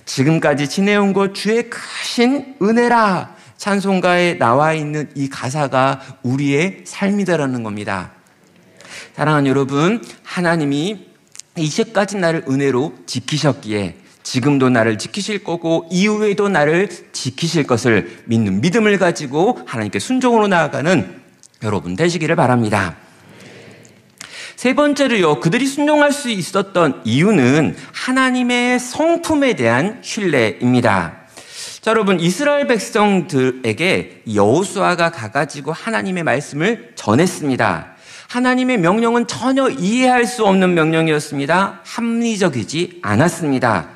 [SPEAKER 5] 지금까지 지내온 것 주의 크신 은혜라, 찬송가에 나와 있는 이 가사가 우리의 삶이다라는 겁니다. 사랑하는 여러분, 하나님이 이제까지 나를 은혜로 지키셨기에 지금도 나를 지키실 거고 이후에도 나를 지키실 것을 믿는 믿음을 가지고 하나님께 순종으로 나아가는 여러분 되시기를 바랍니다. 세 번째로요, 그들이 순종할 수 있었던 이유는 하나님의 성품에 대한 신뢰입니다. 자, 여러분, 이스라엘 백성들에게 여호수아가 가가지고 하나님의 말씀을 전했습니다. 하나님의 명령은 전혀 이해할 수 없는 명령이었습니다. 합리적이지 않았습니다.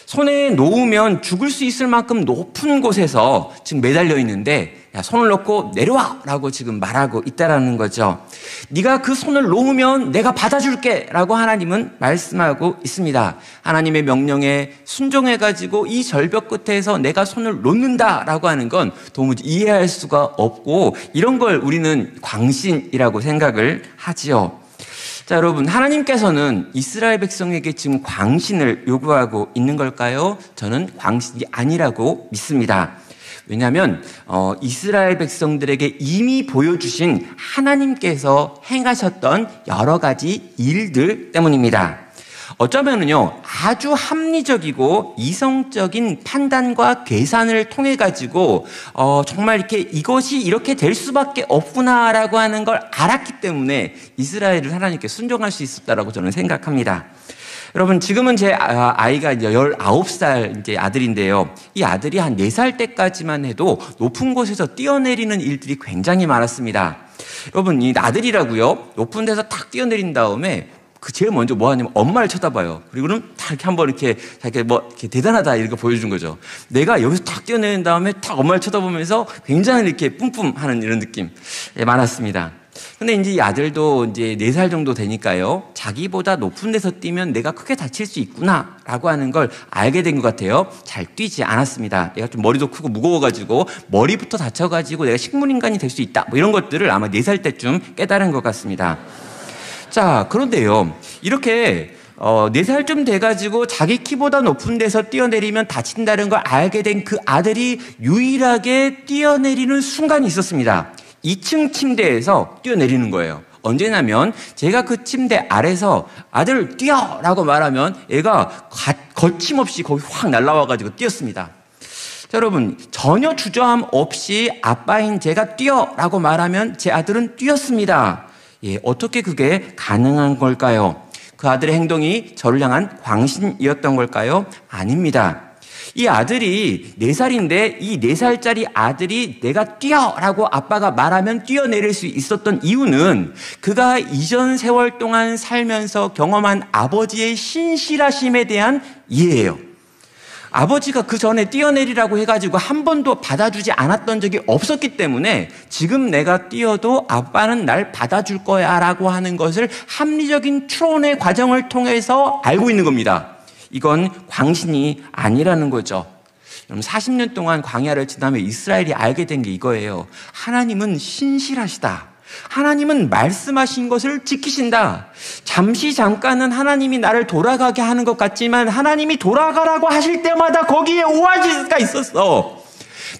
[SPEAKER 5] 손에 놓으면 죽을 수 있을 만큼 높은 곳에서 지금 매달려 있는데, 야, 손을 놓고 내려와 라고 지금 말하고 있다라는 거죠. 네가 그 손을 놓으면 내가 받아줄게 라고 하나님은 말씀하고 있습니다. 하나님의 명령에 순종해가지고 이 절벽 끝에서 내가 손을 놓는다 라고 하는 건 도무지 이해할 수가 없고, 이런 걸 우리는 광신이라고 생각을 하지요. 자, 여러분, 하나님께서는 이스라엘 백성에게 지금 광신을 요구하고 있는 걸까요? 저는 광신이 아니라고 믿습니다. 왜냐하면 이스라엘 백성들에게 이미 보여주신 하나님께서 행하셨던 여러 가지 일들 때문입니다. 어쩌면은요, 아주 합리적이고 이성적인 판단과 계산을 통해 가지고 정말 이것이 이렇게 될 수밖에 없구나라고 하는 걸 알았기 때문에 이스라엘을 하나님께 순종할 수 있었다라고 저는 생각합니다. 여러분, 지금은 제 아이가 이제 19살 이제 아들인데요. 이 아들이 한 4살 때까지만 해도 높은 곳에서 뛰어내리는 일들이 굉장히 많았습니다. 여러분, 이 아들이라고요, 높은 데서 탁 뛰어내린 다음에 제일 먼저 뭐 하냐면 엄마를 쳐다봐요. 그리고는 딱 이렇게 한번 이렇게 대단하다 이렇게 보여준 거죠. 내가 여기서 탁 뛰어내린 다음에 탁 엄마를 쳐다보면서 굉장히 이렇게 뿜뿜하는 이런 느낌 많았습니다. 근데 이제 이 아들도 이제 4살 정도 되니까요, 자기보다 높은 데서 뛰면 내가 크게 다칠 수 있구나라고 하는 걸 알게 된 것 같아요. 잘 뛰지 않았습니다. 얘가 좀 머리도 크고 무거워가지고 머리부터 다쳐가지고 내가 식물인간이 될 수 있다, 뭐 이런 것들을 아마 4살 때쯤 깨달은 것 같습니다. 자, 그런데요, 이렇게 4살쯤 돼가지고 자기 키보다 높은 데서 뛰어내리면 다친다는 걸 알게 된 그 아들이 유일하게 뛰어내리는 순간이 있었습니다. 2층 침대에서 뛰어내리는 거예요. 언제냐면 제가 그 침대 아래서 아들 뛰어라고 말하면 얘가 거침없이 거기 확 날아와가지고 뛰었습니다. 자, 여러분, 전혀 주저함 없이 아빠인 제가 뛰어라고 말하면 제 아들은 뛰었습니다. 예, 어떻게 그게 가능한 걸까요? 그 아들의 행동이 저를 향한 광신이었던 걸까요? 아닙니다. 이 아들이 4살인데 이 4살짜리 아들이 내가 뛰어라고 아빠가 말하면 뛰어내릴 수 있었던 이유는 그가 이전 세월 동안 살면서 경험한 아버지의 신실하심에 대한 이해예요. 아버지가 그 전에 뛰어내리라고 해가지고 한 번도 받아주지 않았던 적이 없었기 때문에 지금 내가 뛰어도 아빠는 날 받아줄 거야 라고 하는 것을 합리적인 추론의 과정을 통해서 알고 있는 겁니다. 이건 광신이 아니라는 거죠. 여러분, 40년 동안 광야를 지나며 이스라엘이 알게 된 게 이거예요. 하나님은 신실하시다. 하나님은 말씀하신 것을 지키신다. 잠깐은 하나님이 나를 돌아가게 하는 것 같지만 하나님이 돌아가라고 하실 때마다 거기에 오아시스가 있었어.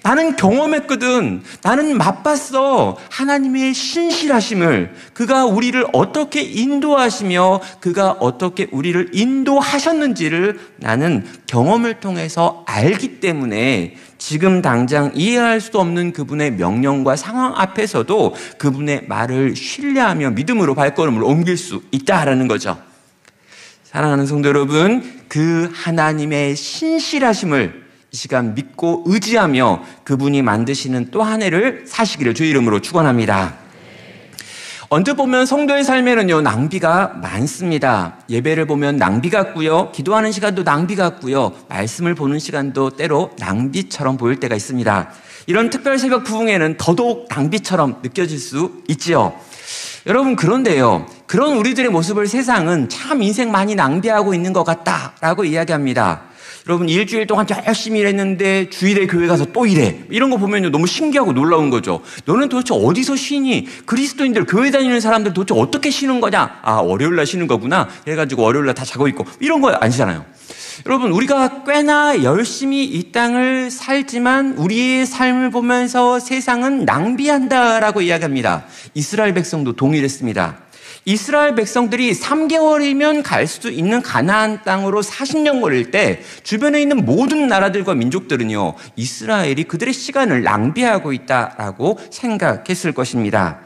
[SPEAKER 5] 나는 경험했거든. 나는 맛봤어. 하나님의 신실하심을, 그가 우리를 어떻게 인도하시며 그가 어떻게 우리를 인도하셨는지를 나는 경험을 통해서 알기 때문에 지금 당장 이해할 수 없는 그분의 명령과 상황 앞에서도 그분의 말을 신뢰하며 믿음으로 발걸음을 옮길 수 있다라는 거죠. 사랑하는 성도 여러분, 그 하나님의 신실하심을 이 시간 믿고 의지하며 그분이 만드시는 또 한 해를 사시기를 주의 이름으로 축원합니다. 언뜻 보면 성도의 삶에는요, 낭비가 많습니다. 예배를 보면 낭비 같고요, 기도하는 시간도 낭비 같고요, 말씀을 보는 시간도 때로 낭비처럼 보일 때가 있습니다. 이런 특별 새벽 부흥회는 더더욱 낭비처럼 느껴질 수 있지요. 여러분, 그런데요, 그런 우리들의 모습을 세상은 참 인생 많이 낭비하고 있는 것 같다라고 이야기합니다. 여러분, 일주일 동안 열심히 일했는데 주일에 교회 가서 또 일해. 이런 거 보면 너무 신기하고 놀라운 거죠. 너는 도대체 어디서 쉬니? 그리스도인들, 교회 다니는 사람들 도대체 어떻게 쉬는 거냐? 아, 월요일 날 쉬는 거구나. 해가지고 월요일 날 다 자고 있고. 이런 거 아니잖아요. 여러분, 우리가 꽤나 열심히 이 땅을 살지만 우리의 삶을 보면서 세상은 낭비한다라고 이야기합니다. 이스라엘 백성도 동일했습니다. 이스라엘 백성들이 3개월이면 갈 수 있는 가나안 땅으로 40년 걸릴 때 주변에 있는 모든 나라들과 민족들은요, 이스라엘이 그들의 시간을 낭비하고 있다라고 생각했을 것입니다.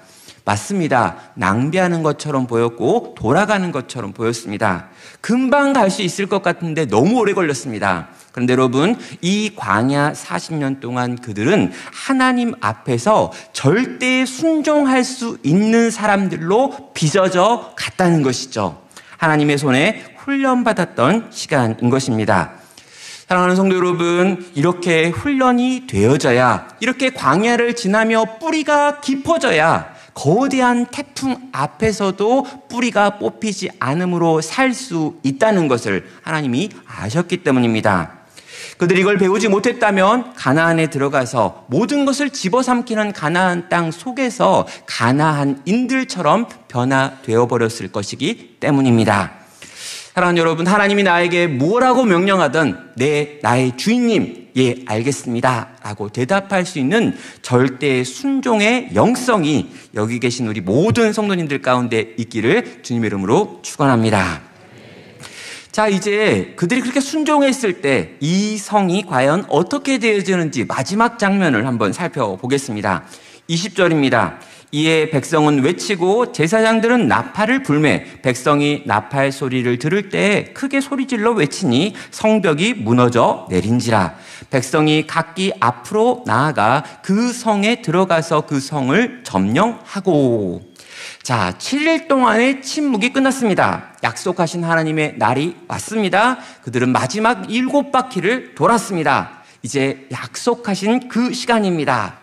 [SPEAKER 5] 맞습니다. 낭비하는 것처럼 보였고 돌아가는 것처럼 보였습니다. 금방 갈 수 있을 것 같은데 너무 오래 걸렸습니다. 그런데 여러분, 이 광야 40년 동안 그들은 하나님 앞에서 절대 순종할 수 있는 사람들로 빚어져 갔다는 것이죠. 하나님의 손에 훈련받았던 시간인 것입니다. 사랑하는 성도 여러분, 이렇게 훈련이 되어져야, 이렇게 광야를 지나며 뿌리가 깊어져야 거대한 태풍 앞에서도 뿌리가 뽑히지 않음으로 살 수 있다는 것을 하나님이 아셨기 때문입니다. 그들이 이걸 배우지 못했다면 가나안에 들어가서 모든 것을 집어삼키는 가나안 땅 속에서 가나안인들처럼 변화되어 버렸을 것이기 때문입니다. 사랑하는 여러분, 하나님이 나에게 뭐라고 명령하든 나의 주인님, 예, 알겠습니다 라고 대답할 수 있는 절대 순종의 영성이 여기 계신 우리 모든 성도님들 가운데 있기를 주님의 이름으로 축원합니다. 자, 이제 그들이 그렇게 순종했을 때 이 성이 과연 어떻게 되어지는지 마지막 장면을 한번 살펴보겠습니다. 20절입니다. 이에 백성은 외치고 제사장들은 나팔을 불매 백성이 나팔 소리를 들을 때 크게 소리질러 외치니 성벽이 무너져 내린지라. 백성이 각기 앞으로 나아가 그 성에 들어가서 그 성을 점령하고. 자, 7일 동안의 침묵이 끝났습니다. 약속하신 하나님의 날이 왔습니다. 그들은 마지막 7바퀴를 돌았습니다. 이제 약속하신 그 시간입니다.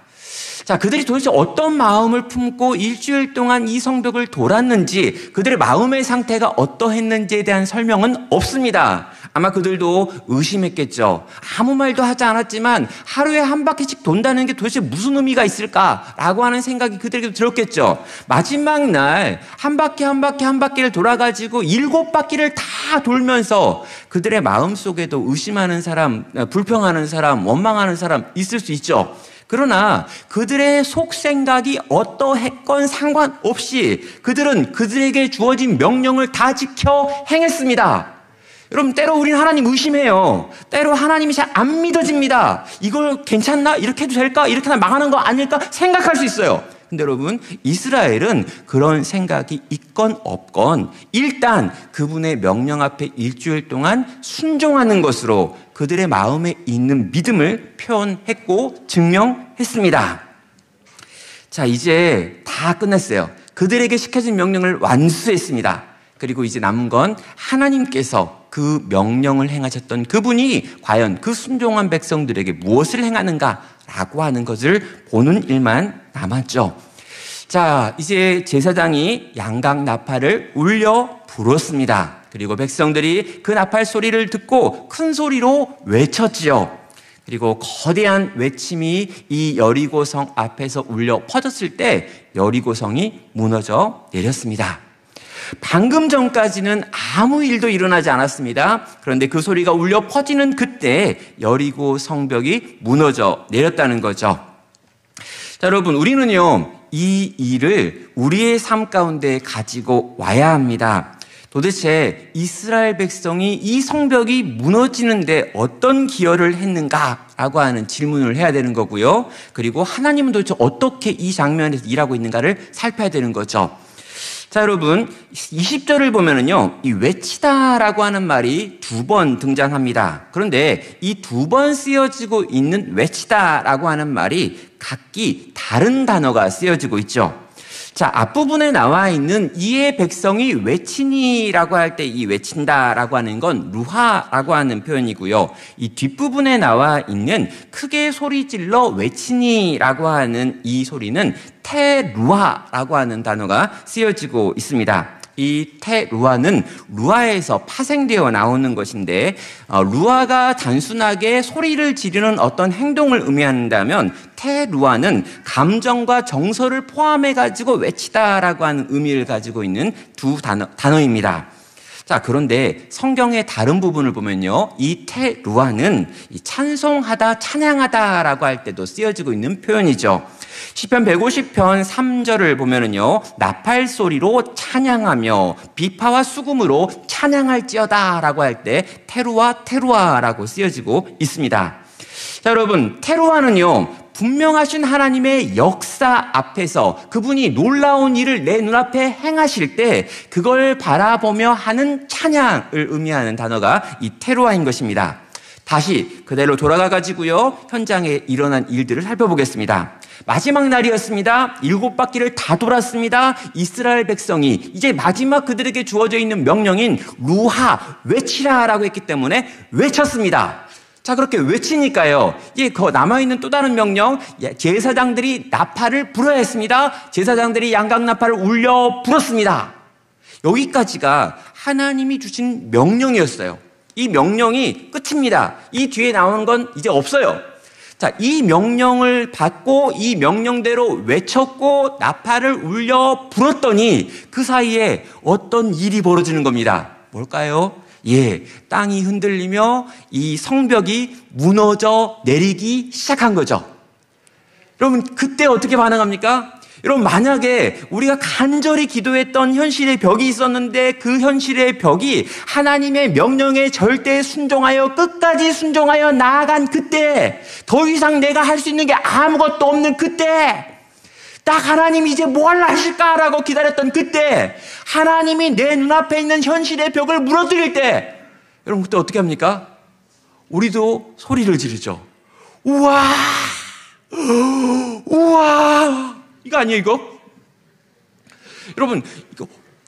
[SPEAKER 5] 자, 그들이 도대체 어떤 마음을 품고 일주일 동안 이 성벽을 돌았는지, 그들의 마음의 상태가 어떠했는지에 대한 설명은 없습니다. 아마 그들도 의심했겠죠. 아무 말도 하지 않았지만 하루에 한 바퀴씩 돈다는 게 도대체 무슨 의미가 있을까라고 하는 생각이 그들에게도 들었겠죠. 마지막 날 한 바퀴를 돌아가지고 7바퀴를 다 돌면서 그들의 마음속에도 의심하는 사람, 불평하는 사람, 원망하는 사람 있을 수 있죠. 그러나 그들의 속생각이 어떠했건 상관없이 그들은 그들에게 주어진 명령을 다 지켜 행했습니다. 여러분, 때로 우리는 하나님 의심해요. 때로 하나님이 잘 안 믿어집니다. 이걸 괜찮나? 이렇게 해도 될까? 이렇게 하면 망하는 거 아닐까? 생각할 수 있어요. 근데 여러분, 이스라엘은 그런 생각이 있건 없건 일단 그분의 명령 앞에 일주일 동안 순종하는 것으로 그들의 마음에 있는 믿음을 표현했고 증명했습니다. 자, 이제 다 끝냈어요. 그들에게 시켜진 명령을 완수했습니다. 그리고 이제 남은 건 하나님께서 그 명령을 행하셨던 그분이 과연 그 순종한 백성들에게 무엇을 행하는가라고 하는 것을 보는 일만 남았죠. 자, 이제 제사장이 양각 나팔을 울려 불었습니다. 그리고 백성들이 그 나팔 소리를 듣고 큰 소리로 외쳤지요. 그리고 거대한 외침이 이 여리고성 앞에서 울려 퍼졌을 때 여리고성이 무너져 내렸습니다. 방금 전까지는 아무 일도 일어나지 않았습니다. 그런데 그 소리가 울려 퍼지는 그때 여리고 성벽이 무너져 내렸다는 거죠. 자, 여러분, 우리는요, 이 일을 우리의 삶 가운데 가지고 와야 합니다. 도대체 이스라엘 백성이 이 성벽이 무너지는데 어떤 기여를 했는가라고 하는 질문을 해야 되는 거고요. 그리고 하나님은 도대체 어떻게 이 장면에서 일하고 있는가를 살펴야 되는 거죠. 자, 여러분, 20절을 보면은요, 이 외치다라고 하는 말이 2번 등장합니다. 그런데 이 2번 쓰여지고 있는 외치다라고 하는 말이 각기 다른 단어가 쓰여지고 있죠. 자, 앞부분에 나와 있는 이에 백성이 외치니라고 할 때 이 외친다라고 하는 건 루하라고 하는 표현이고요. 이 뒷부분에 나와 있는 크게 소리질러 외치니라고 하는 이 소리는 테루아라고 하는 단어가 쓰여지고 있습니다. 이 테루아는 루아에서 파생되어 나오는 것인데, 루아가 단순하게 소리를 지르는 어떤 행동을 의미한다면 테루아는 감정과 정서를 포함해가지고 외치다라고 하는 의미를 가지고 있는 두 단어입니다. 자, 그런데 성경의 다른 부분을 보면요, 이 테루아는 찬송하다, 찬양하다라고 할 때도 쓰여지고 있는 표현이죠. 시편 150편 3절을 보면은요, 나팔 소리로 찬양하며 비파와 수금으로 찬양할지어다라고 할 때 테루아라고 쓰여지고 있습니다. 자, 여러분, 테루아는요, 분명하신 하나님의 역사 앞에서 그분이 놀라운 일을 내 눈앞에 행하실 때 그걸 바라보며 하는 찬양을 의미하는 단어가 이 테루아인 것입니다. 다시 그대로 돌아가가지고요, 현장에 일어난 일들을 살펴보겠습니다. 마지막 날이었습니다. 7바퀴를 다 돌았습니다. 이스라엘 백성이 이제 마지막 그들에게 주어져 있는 명령인 루하, 외치라라고 했기 때문에 외쳤습니다. 자, 그렇게 외치니까요, 남아있는 또 다른 명령, 제사장들이 나팔을 불어야 했습니다. 제사장들이 양각 나팔을 울려 불었습니다. 여기까지가 하나님이 주신 명령이었어요. 이 명령이 끝입니다. 이 뒤에 나오는 건 이제 없어요. 자, 이 명령을 받고 이 명령대로 외쳤고 나팔을 울려 불었더니 그 사이에 어떤 일이 벌어지는 겁니다. 뭘까요? 예, 땅이 흔들리며 이 성벽이 무너져 내리기 시작한 거죠. 여러분, 그때 어떻게 반응합니까? 여러분, 만약에 우리가 간절히 기도했던 현실의 벽이 있었는데 그 현실의 벽이 하나님의 명령에 절대 순종하여 끝까지 순종하여 나아간 그때, 더 이상 내가 할 수 있는 게 아무것도 없는 그때, 딱 하나님이 이제 뭘 하실까라고 기다렸던 그때, 하나님이 내 눈앞에 있는 현실의 벽을 무너뜨릴 때, 여러분 그때 어떻게 합니까? 우리도 소리를 지르죠. 우와! 우와! 이거 아니에요, 이거? 여러분,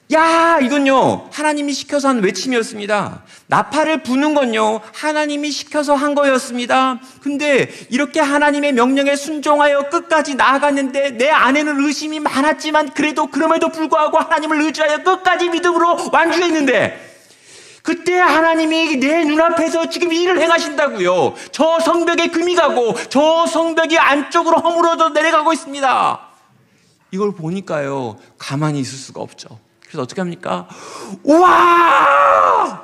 [SPEAKER 5] 이건요, 하나님이 시켜서 한 외침이었습니다. 나팔을 부는 건요, 하나님이 시켜서 한 거였습니다. 근데 이렇게 하나님의 명령에 순종하여 끝까지 나아갔는데 내 안에는 의심이 많았지만 그럼에도 불구하고 하나님을 의지하여 끝까지 믿음으로 완주했는데 그때 하나님이 내 눈앞에서 지금 일을 행하신다고요. 저 성벽에 금이 가고 저 성벽이 안쪽으로 허물어져 내려가고 있습니다. 이걸 보니까요, 가만히 있을 수가 없죠. 그래서 어떻게 합니까? 우와!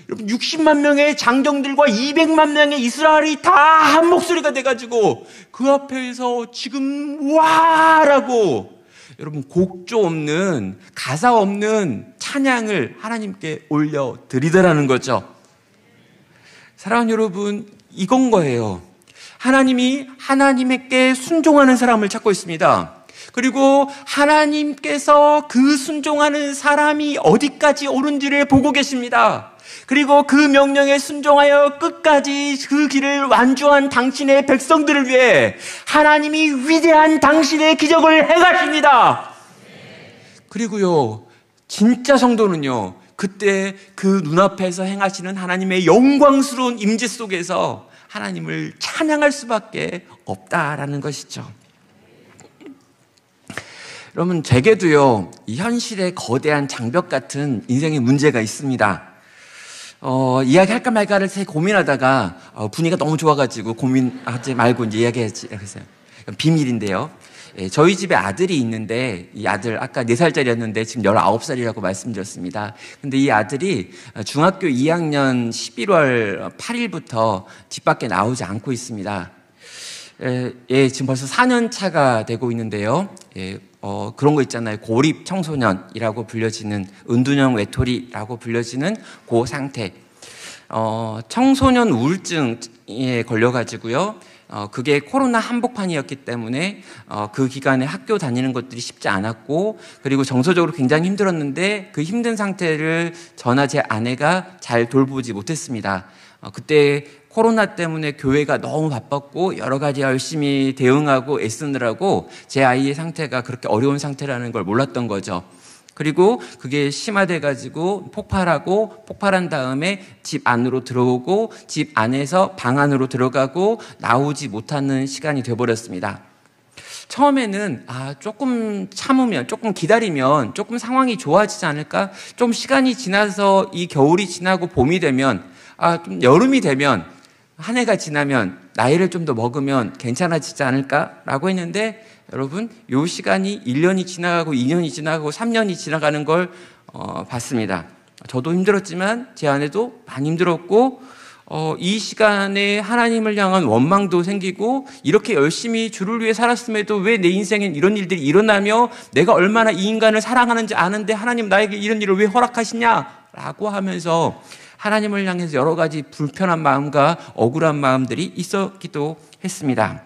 [SPEAKER 5] 여러분, 60만 명의 장정들과 200만 명의 이스라엘이 다 한 목소리가 돼가지고 그 앞에서 지금 우와라고 여러분, 곡조 없는, 가사 없는 찬양을 하나님께 올려드리더라는 거죠. 사랑하는 여러분, 이건 거예요. 하나님이 하나님께 순종하는 사람을 찾고 있습니다. 그리고 하나님께서 그 순종하는 사람이 어디까지 오른지를 보고 계십니다. 그리고 그 명령에 순종하여 끝까지 그 길을 완주한 당신의 백성들을 위해 하나님이 위대한 당신의 기적을 행하십니다. 그리고요, 진짜 성도는요, 그때 그 눈앞에서 행하시는 하나님의 영광스러운 임재 속에서 하나님을 찬양할 수밖에 없다라는 것이죠. 여러분, 제게도요, 이 현실의 거대한 장벽 같은 인생의 문제가 있습니다. 이야기할까 말까를 새 고민하다가 분위기가 너무 좋아가지고 고민하지 말고 이제 이야기하지 그랬어요. 비밀인데요. 예, 저희 집에 아들이 있는데 이 아들 아까 4살짜리였는데 지금 19살이라고 말씀드렸습니다. 근데 이 아들이 중학교 2학년 11월 8일부터 집 밖에 나오지 않고 있습니다. 예, 지금 벌써 4년 차가 되고 있는데요. 예, 그런 거 있잖아요. 고립 청소년이라고 불려지는, 은둔형 외톨이라고 불려지는 그 상태. 청소년 우울증에 걸려가지고요. 그게 코로나 한복판이었기 때문에 그 기간에 학교 다니는 것들이 쉽지 않았고, 그리고 정서적으로 굉장히 힘들었는데 그 힘든 상태를 저나 제 아내가 잘 돌보지 못했습니다. 그때 코로나 때문에 교회가 너무 바빴고 여러 가지 열심히 대응하고 애쓰느라고 제 아이의 상태가 그렇게 어려운 상태라는 걸 몰랐던 거죠. 그리고 그게 심화돼가지고 폭발한 다음에 집 안으로 들어오고 집 안에서 방 안으로 들어가고 나오지 못하는 시간이 돼버렸습니다. 처음에는 조금 참으면, 조금 기다리면 조금 상황이 좋아지지 않을까? 좀 시간이 지나서 이 겨울이 지나고 봄이 되면, 좀 여름이 되면, 한 해가 지나면, 나이를 좀 더 먹으면 괜찮아지지 않을까라고 했는데, 여러분, 요 시간이 1년이 지나가고 2년이 지나가고 3년이 지나가는 걸 봤습니다. 저도 힘들었지만 제 아내도 많이 힘들었고, 이 시간에 하나님을 향한 원망도 생기고, 이렇게 열심히 주를 위해 살았음에도 왜 내 인생엔 이런 일들이 일어나며 내가 얼마나 이 인간을 사랑하는지 아는데 하나님 나에게 이런 일을 왜 허락하시냐라고 하면서 하나님을 향해서 여러 가지 불편한 마음과 억울한 마음들이 있었기도 했습니다.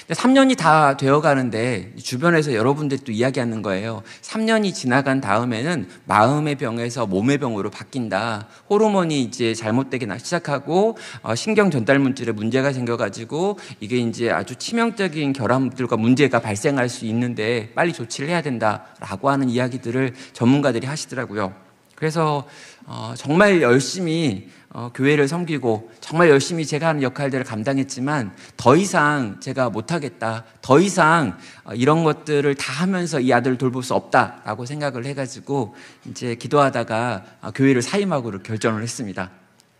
[SPEAKER 5] 3년이 다 되어가는데 주변에서 여러분들이 또 이야기하는 거예요. 3년이 지나간 다음에는 마음의 병에서 몸의 병으로 바뀐다. 호르몬이 이제 잘못되게 나기 시작하고 신경 전달 물질에 문제가 생겨가지고 이게 이제 아주 치명적인 결함들과 문제가 발생할 수 있는데 빨리 조치를 해야 된다라고 하는 이야기들을 전문가들이 하시더라고요. 그래서 정말 열심히 교회를 섬기고 정말 열심히 제가 하는 역할들을 감당했지만 더 이상 제가 못하겠다. 더 이상 이런 것들을 다 하면서 이 아들을 돌볼 수 없다라고 생각을 해가지고 이제 기도하다가 교회를 사임하기로 결정을 했습니다.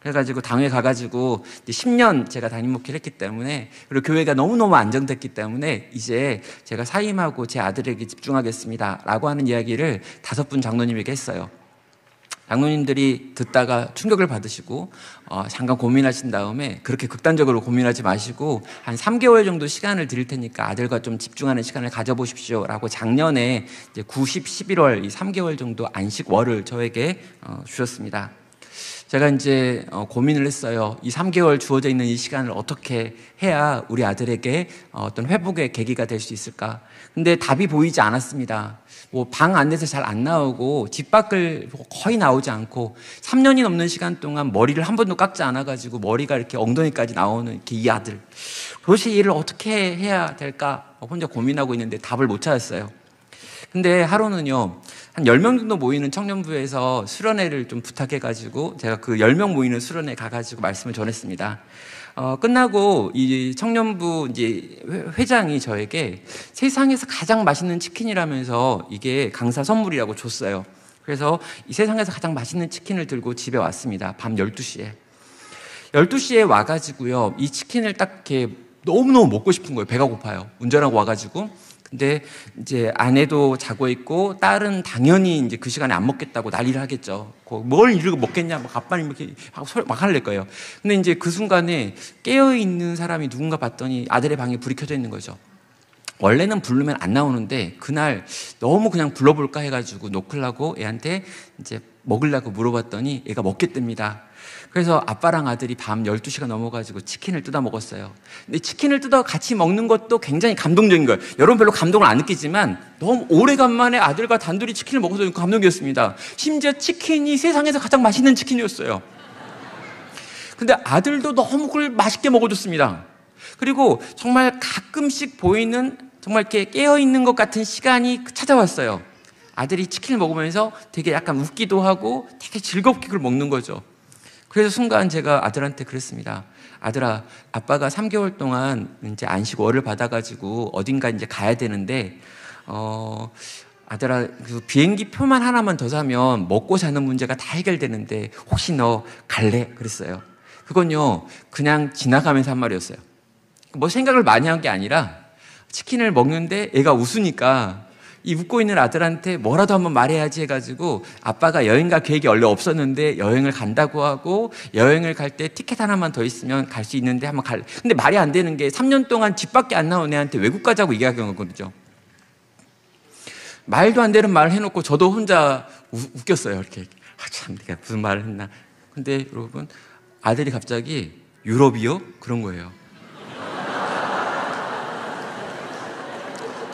[SPEAKER 5] 그래가지고 당회 가가지고 10년 제가 담임 목회를 했기 때문에, 그리고 교회가 너무너무 안정됐기 때문에 이제 제가 사임하고 제 아들에게 집중하겠습니다 라고 하는 이야기를 5분 장로님에게 했어요. 장로님들이 듣다가 충격을 받으시고 잠깐 고민하신 다음에, 그렇게 극단적으로 고민하지 마시고 한 3개월 정도 시간을 드릴 테니까 아들과 좀 집중하는 시간을 가져보십시오 라고 작년에 이제 9, 10, 11월 이 3개월 정도 안식월을 저에게 주셨습니다. 제가 이제 고민을 했어요. 이 3개월 주어져 있는 이 시간을 어떻게 해야 우리 아들에게 어떤 회복의 계기가 될 수 있을까? 근데 답이 보이지 않았습니다. 뭐 방 안에서 잘 안 나오고 집 밖을 거의 나오지 않고 3년이 넘는 시간 동안 머리를 한 번도 깎지 않아가지고 머리가 이렇게 엉덩이까지 나오는 이렇게 이 아들. 도대체 이를 어떻게 해야 될까? 혼자 고민하고 있는데 답을 못 찾았어요. 근데 하루는요, 한 10명 정도 모이는 청년부에서 수련회를 좀 부탁해가지고 제가 그 10명 모이는 수련회 가가지고 말씀을 전했습니다. 끝나고 이 청년부 이제 회장이 저에게 세상에서 가장 맛있는 치킨이라면서 이게 강사 선물이라고 줬어요. 그래서 이 세상에서 가장 맛있는 치킨을 들고 집에 왔습니다. 밤 12시에. 12시에 와가지고요, 이 치킨을 딱 이렇게 너무너무 먹고 싶은 거예요. 배가 고파요. 운전하고 와가지고. 근데 이제 아내도 자고 있고 딸은 당연히 이제 그 시간에 안 먹겠다고 난리를 하겠죠. 뭘 이러고 먹겠냐, 막 아빠는 이렇게 하고 막 할래 거예요. 근데 이제 그 순간에 깨어 있는 사람이 누군가 봤더니 아들의 방에 불이 켜져 있는 거죠. 원래는 부르면 안 나오는데 그날 너무 그냥 불러볼까 해가지고 노크라고 애한테 이제 먹으려고 물어봤더니 애가 먹겠답니다. 그래서 아빠랑 아들이 밤 12시가 넘어가지고 치킨을 뜯어 먹었어요. 근데 치킨을 뜯어 같이 먹는 것도 굉장히 감동적인 거예요. 여러분 별로 감동을 안 느끼지만 너무 오래간만에 아들과 단둘이 치킨을 먹어서 감동이었습니다. 심지어 치킨이 세상에서 가장 맛있는 치킨이었어요. 근데 아들도 너무 그걸 맛있게 먹어줬습니다. 그리고 정말 가끔씩 보이는 정말 이렇게 깨어있는 것 같은 시간이 찾아왔어요. 아들이 치킨을 먹으면서 되게 약간 웃기도 하고 되게 즐겁게 그걸 먹는 거죠. 그래서 순간 제가 아들한테 그랬습니다. 아들아, 아빠가 3개월 동안 이제 안식월을 받아가지고 어딘가 이제 가야 되는데, 아들아, 그 비행기 표만 하나만 더 사면 먹고 사는 문제가 다 해결되는데 혹시 너 갈래? 그랬어요. 그건요, 그냥 지나가면서 한 말이었어요. 뭐 생각을 많이 한 게 아니라 치킨을 먹는데 애가 웃으니까 이 웃고 있는 아들한테 뭐라도 한번 말해야지 해가지고 아빠가 여행 갈 계획이 원래 없었는데 여행을 간다고 하고 여행을 갈 때 티켓 하나만 더 있으면 갈 수 있는데 한번 갈래. 근데 말이 안 되는 게 3년 동안 집 밖에 안 나온 애한테 외국 가자고 이야기한 거거든요. 말도 안 되는 말을 해놓고 저도 혼자 웃겼어요. 이렇게. 참 내가 무슨 말을 했나. 근데 여러분, 아들이 갑자기 유럽이요? 그런 거예요.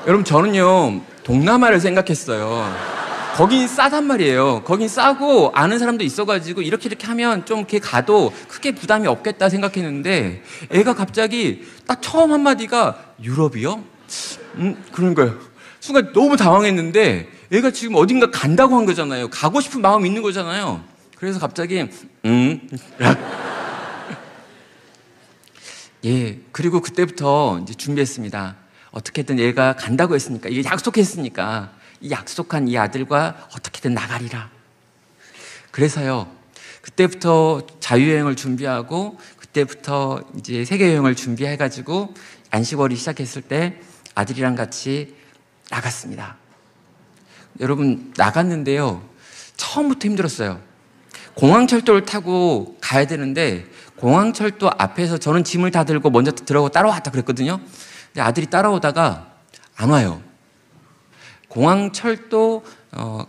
[SPEAKER 5] 여러분, 저는요 동남아를 생각했어요. 거긴 싸단 말이에요. 거긴 싸고 아는 사람도 있어가지고 이렇게 하면 좀 이렇게 가도 크게 부담이 없겠다 생각했는데 애가 갑자기 딱 처음 한마디가 유럽이요? 그런 거예요. 순간 너무 당황했는데 애가 지금 어딘가 간다고 한 거잖아요. 가고 싶은 마음이 있는 거잖아요. 그래서 갑자기 예, 그리고 그때부터 이제 준비했습니다. 어떻게든 얘가 간다고 했으니까, 이게 약속했으니까 이 약속한 이 아들과 어떻게든 나가리라. 그래서요, 그때부터 자유여행을 준비하고 그때부터 이제 세계여행을 준비해가지고 안식월이 시작했을 때 아들이랑 같이 나갔습니다. 여러분, 나갔는데요, 처음부터 힘들었어요. 공항철도를 타고 가야 되는데 공항철도 앞에서 저는 짐을 다 들고 먼저 들어가고 따라왔다 그랬거든요. 근데 아들이 따라오다가 안 와요. 공항철도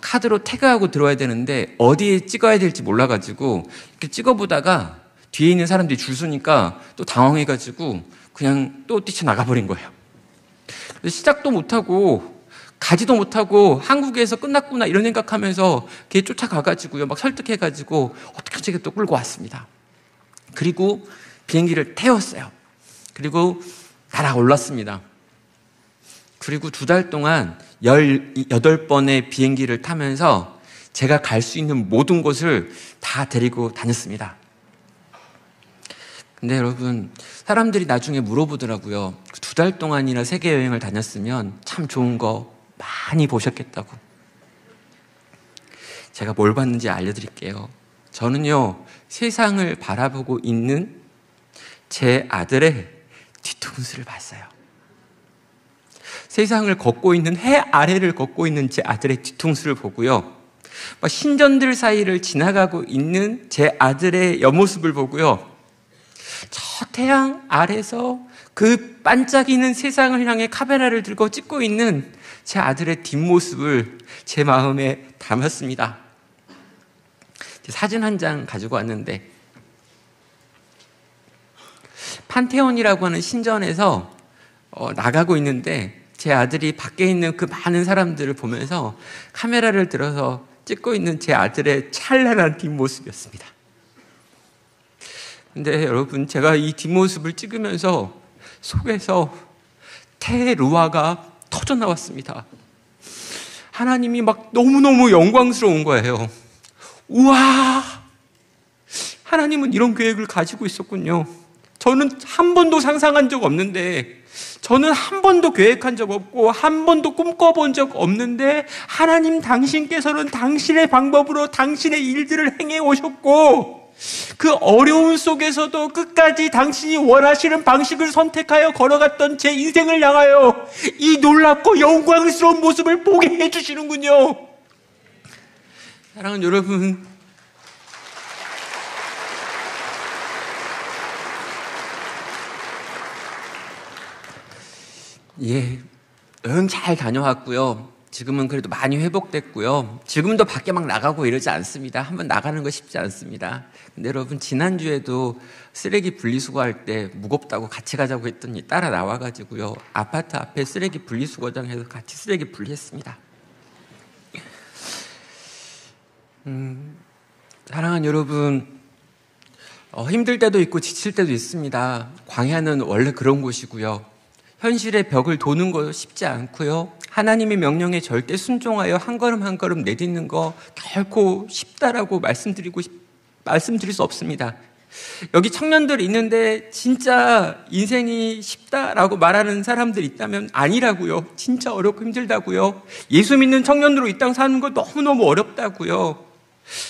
[SPEAKER 5] 카드로 태그하고 들어와야 되는데 어디에 찍어야 될지 몰라가지고 이렇게 찍어보다가 뒤에 있는 사람들이 줄 서니까 또 당황해가지고 그냥 또 뛰쳐나가버린 거예요. 시작도 못하고 가지도 못하고 한국에서 끝났구나 이런 생각하면서 걔 쫓아가가지고요, 막 설득해가지고 어떻게 또 끌고 왔습니다. 그리고 비행기를 태웠어요. 그리고 날아올랐습니다. 그리고 2달 동안 18번의 비행기를 타면서 제가 갈 수 있는 모든 곳을 다 데리고 다녔습니다. 근데 여러분, 사람들이 나중에 물어보더라고요. 2달 동안이나 세계 여행을 다녔으면 참 좋은 거 많이 보셨겠다고. 제가 뭘 봤는지 알려드릴게요. 저는요, 세상을 바라보고 있는 제 아들의 뒤통수를 봤어요. 세상을 걷고 있는, 해 아래를 걷고 있는 제 아들의 뒤통수를 보고요. 신전들 사이를 지나가고 있는 제 아들의 옆모습을 보고요. 저 태양 아래서 그 반짝이는 세상을 향해 카메라를 들고 찍고 있는 제 아들의 뒷모습을 제 마음에 담았습니다. 사진 한 장 가지고 왔는데, 판테온이라고 하는 신전에서 나가고 있는데 제 아들이 밖에 있는 그 많은 사람들을 보면서 카메라를 들어서 찍고 있는 제 아들의 찬란한 뒷모습이었습니다. 근데 여러분, 제가 이 뒷모습을 찍으면서 속에서 테루아가 터져 나왔습니다. 하나님이 막 너무너무 영광스러운 거예요. 우와! 하나님은 이런 계획을 가지고 있었군요. 저는 한 번도 상상한 적 없는데, 저는 한 번도 계획한 적 없고 한 번도 꿈꿔본 적 없는데, 하나님 당신께서는 당신의 방법으로 당신의 일들을 행해 오셨고, 그 어려운 속에서도 끝까지 당신이 원하시는 방식을 선택하여 걸어갔던 제 인생을 향하여 이 놀랍고 영광스러운 모습을 보게 해주시는군요. 사랑하는 여러분, 여행 잘 다녀왔고요. 지금은 그래도 많이 회복됐고요. 지금도 밖에 막 나가고 이러지 않습니다. 한번 나가는 거 쉽지 않습니다. 근데 여러분, 지난주에도 쓰레기 분리수거할 때 무겁다고 같이 가자고 했더니 따라 나와가지고요, 아파트 앞에 쓰레기 분리수거장에서 같이 쓰레기 분리했습니다. 사랑하는 여러분, 힘들 때도 있고 지칠 때도 있습니다. 광야는 원래 그런 곳이고요. 현실의 벽을 도는 거 쉽지 않고요. 하나님의 명령에 절대 순종하여 한 걸음 한 걸음 내딛는 거 결코 쉽다라고 말씀드릴 수 없습니다. 여기 청년들 있는데 진짜 인생이 쉽다라고 말하는 사람들 있다면 아니라고요. 진짜 어렵고 힘들다고요. 예수 믿는 청년으로 이 땅 사는 거 너무너무 어렵다고요.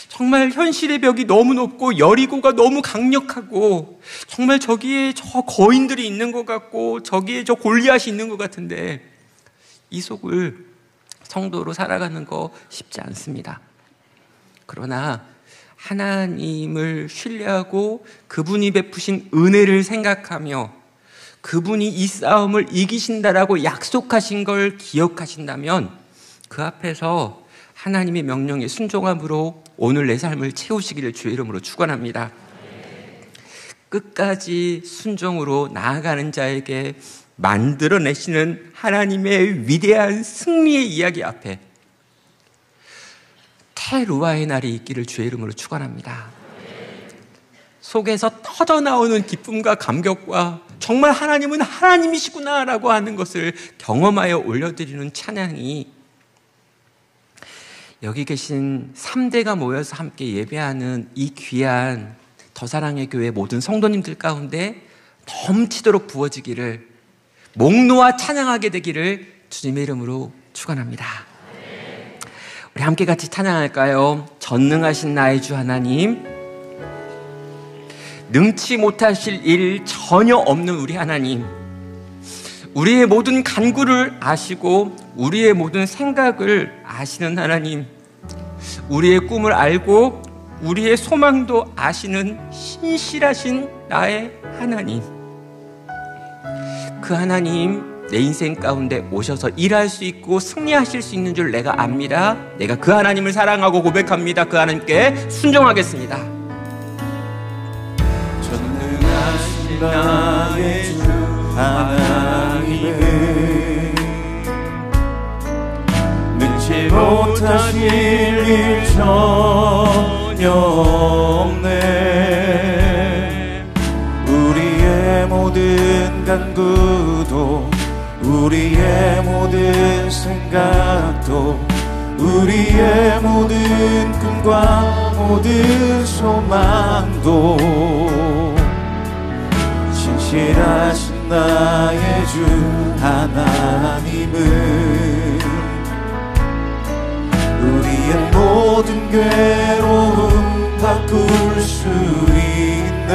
[SPEAKER 5] 정말 현실의 벽이 너무 높고 여리고가 너무 강력하고, 정말 저기에 저 거인들이 있는 것 같고 저기에 저 골리앗이 있는 것 같은데, 이 속을 성도로 살아가는 거 쉽지 않습니다. 그러나 하나님을 신뢰하고 그분이 베푸신 은혜를 생각하며 그분이 이 싸움을 이기신다라고 약속하신 걸 기억하신다면, 그 앞에서 하나님의 명령에 순종함으로 오늘 내 삶을 채우시기를 주의 이름으로 축원합니다. 끝까지 순종으로 나아가는 자에게 만들어내시는 하나님의 위대한 승리의 이야기 앞에 테루아의 날이 있기를 주의 이름으로 축원합니다. 속에서 터져나오는 기쁨과 감격과 정말 하나님은 하나님이시구나라고 하는 것을 경험하여 올려드리는 찬양이 여기 계신 3대가 모여서 함께 예배하는 이 귀한 더사랑의 교회 모든 성도님들 가운데 넘치도록 부어지기를, 목 놓아 찬양하게 되기를 주님의 이름으로 축원합니다. 우리 함께 같이 찬양할까요? 전능하신 나의 주 하나님, 능치 못하실 일 전혀 없는 우리 하나님, 우리의 모든 간구를 아시고 우리의 모든 생각을 아시는 하나님, 우리의 꿈을 알고 우리의 소망도 아시는 신실하신 나의 하나님, 그 하나님 내 인생 가운데 오셔서 일할 수 있고 승리하실 수 있는 줄 내가 압니다. 내가 그 하나님을 사랑하고 고백합니다. 그 하나님께 순종하겠습니다.
[SPEAKER 3] 전능하신 나의 주 하나님은 능치 못하실 일 전혀 없네. 우리의 모든 간구도 우리의 모든 생각도 우리의 모든 꿈과 모든 소망도 신실하신 나의 주 하나님은 우리의 모든 괴로움 바꿀 수 있네.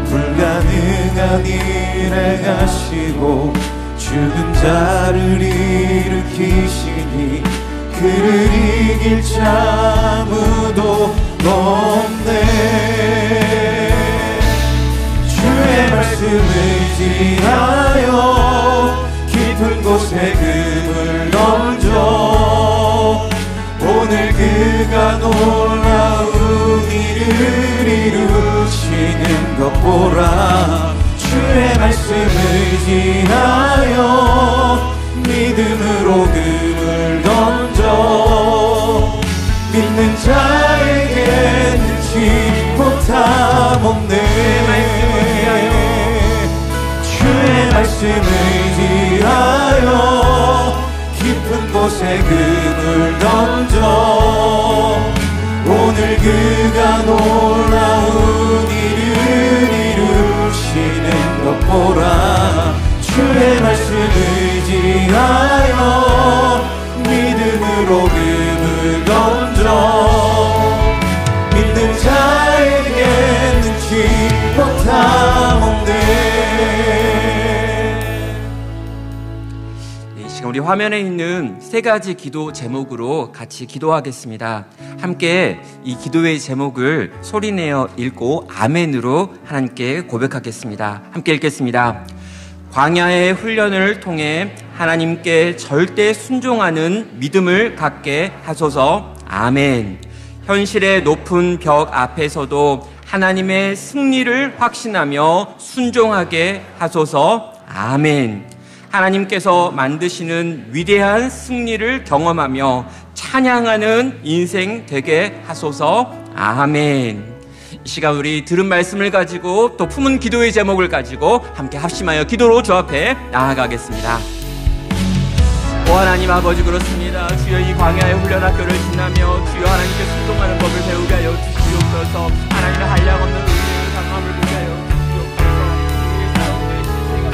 [SPEAKER 3] 불가능한 일 행하시고 죽은 자를 일으키시니 그를 이길 자 아무도 없네. 주의 말씀을 의지하여 깊은 곳에 금을 던져 오늘 그가 놀라운 일을 이루시는 것 보라. 주의 말씀을 의지하여 믿음으로 금을 던져 믿는 자에게 능치 못함 없네. 주의 말씀을 의지하여 깊은 곳에 금을 던져 오늘 그가 놀라운 일을 이루시는 것 보라. 주의 말씀을 의지하여 믿음으로 금을 던져 믿는 자에게 능치 못함 없네.
[SPEAKER 5] 이 시간 우리 화면에 있는 세 가지 기도 제목으로 같이 기도하겠습니다. 함께 이 기도의 제목을 소리내어 읽고 아멘으로 하나님께 고백하겠습니다. 함께 읽겠습니다. 광야의 훈련을 통해 하나님께 절대 순종하는 믿음을 갖게 하소서. 아멘. 현실의 높은 벽 앞에서도 하나님의 승리를 확신하며 순종하게 하소서. 아멘. 하나님께서 만드시는 위대한 승리를 경험하며 찬양하는 인생 되게 하소서. 아멘. 이 시간 우리 들은 말씀을 가지고 또 품은 기도의 제목을 가지고 함께 합심하여 기도로 주 앞에 나아가겠습니다. 오 하나님 아버지, 그렇습니다. 주여 이 광야의 훈련학교를 지나며 주여 하나님께 순종하는 법을 배우게 하여 주시옵소서. 하나님의 한량없는 은혜의 강함을 보게 하여 주시옵소서. 우리의 싸움의 신세가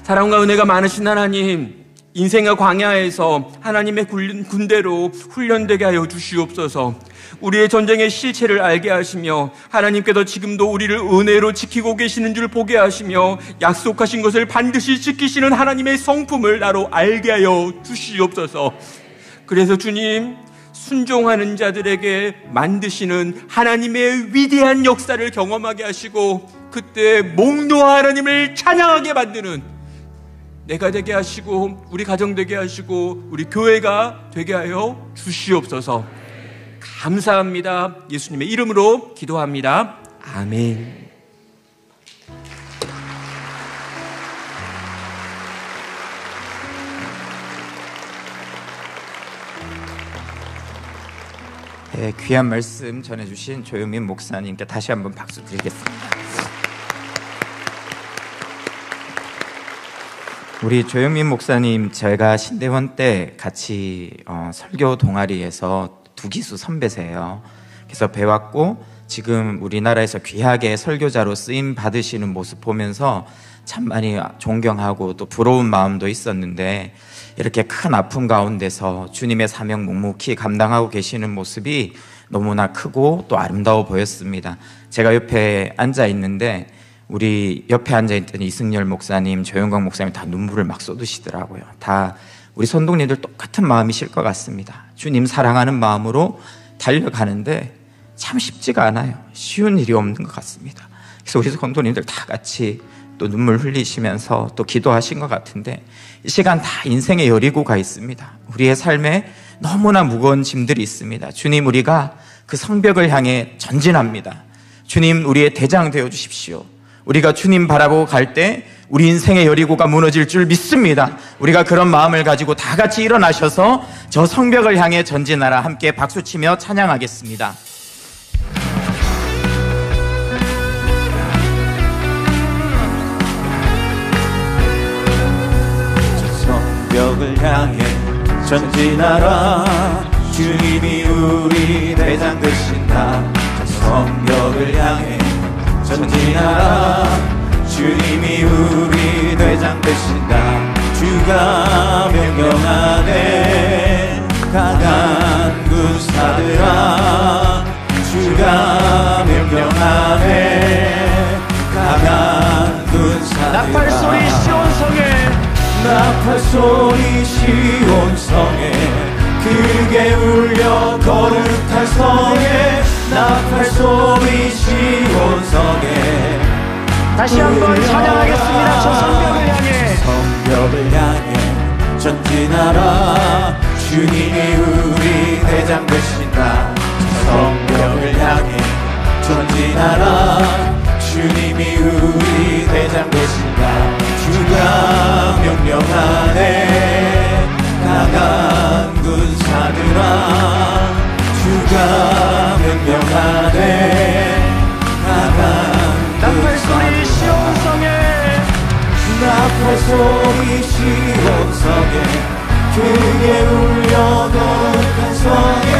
[SPEAKER 5] 사랑과 은혜가 많으신 하나님, 인생의 광야에서 하나님의 군대로 훈련되게 하여 주시옵소서. 우리의 전쟁의 실체를 알게 하시며 하나님께서 지금도 우리를 은혜로 지키고 계시는 줄 보게 하시며 약속하신 것을 반드시 지키시는 하나님의 성품을 나로 알게 하여 주시옵소서. 그래서 주님, 순종하는 자들에게 만드시는 하나님의 위대한 역사를 경험하게 하시고 그때 목놓아 하나님을 찬양하게 만드는 내가 되게 하시고 우리 가정 되게 하시고 우리 교회가 되게 하여 주시옵소서. 감사합니다. 예수님의 이름으로 기도합니다. 아멘.
[SPEAKER 6] 네, 귀한 말씀 전해주신 조영민 목사님께 다시 한번 박수 드리겠습니다. 우리 조영민 목사님, 제가 신대원 때 같이 설교 동아리에서 두기수 선배세요. 그래서 배웠고 지금 우리나라에서 귀하게 설교자로 쓰임 받으시는 모습 보면서 참 많이 존경하고 또 부러운 마음도 있었는데, 이렇게 큰 아픔 가운데서 주님의 사명 묵묵히 감당하고 계시는 모습이 너무나 크고 또 아름다워 보였습니다. 제가 옆에 앉아 있는데 우리 옆에 앉아있던 이승열 목사님, 조영광 목사님 다 눈물을 막 쏟으시더라고요. 다 우리 선동님들 똑같은 마음이실 것 같습니다. 주님 사랑하는 마음으로 달려가는데 참 쉽지가 않아요. 쉬운 일이 없는 것 같습니다. 그래서 우리 성도님들 다 같이 또 눈물 흘리시면서 또 기도하신 것 같은데, 이 시간 다 인생의 여리고가 있습니다. 우리의 삶에 너무나 무거운 짐들이 있습니다. 주님, 우리가 그 성벽을 향해 전진합니다. 주님, 우리의 대장 되어 주십시오. 우리가 주님 바라보고 갈 때 우리 인생의 여리고가 무너질 줄 믿습니다. 우리가 그런 마음을 가지고 다 같이 일어나셔서 저 성벽을 향해 전진하라, 함께 박수치며 찬양하겠습니다.
[SPEAKER 3] 성벽을 향해 전진하라. 주님이 우리 대장 되신다. 성벽을 향해 전진하라. 주님이 우리 대장 되신다. 주가 명령하네. 강한 군사들아, 주가 명령하네. 강한 군사들아,
[SPEAKER 2] 나팔소리 시온성에,
[SPEAKER 3] 나팔소리 시온성에, 크게 울려 거룩한 성에. 나팔소리 시온성에.
[SPEAKER 2] 다시 한번 찬양하겠습니다. 저 성벽을 향해,
[SPEAKER 3] 성벽을 향해 전진하라. 주님이 우리 대장 되신다. 성벽을 향해 전진하라. 주님이 우리 대장 되신다. 주가 명령하네. 강한 군사들아, 주가 명령하네. 강한
[SPEAKER 2] 나팔소리 시온성에,
[SPEAKER 3] 나팔소리 시온성에, 크게 울려 거룩한 성에.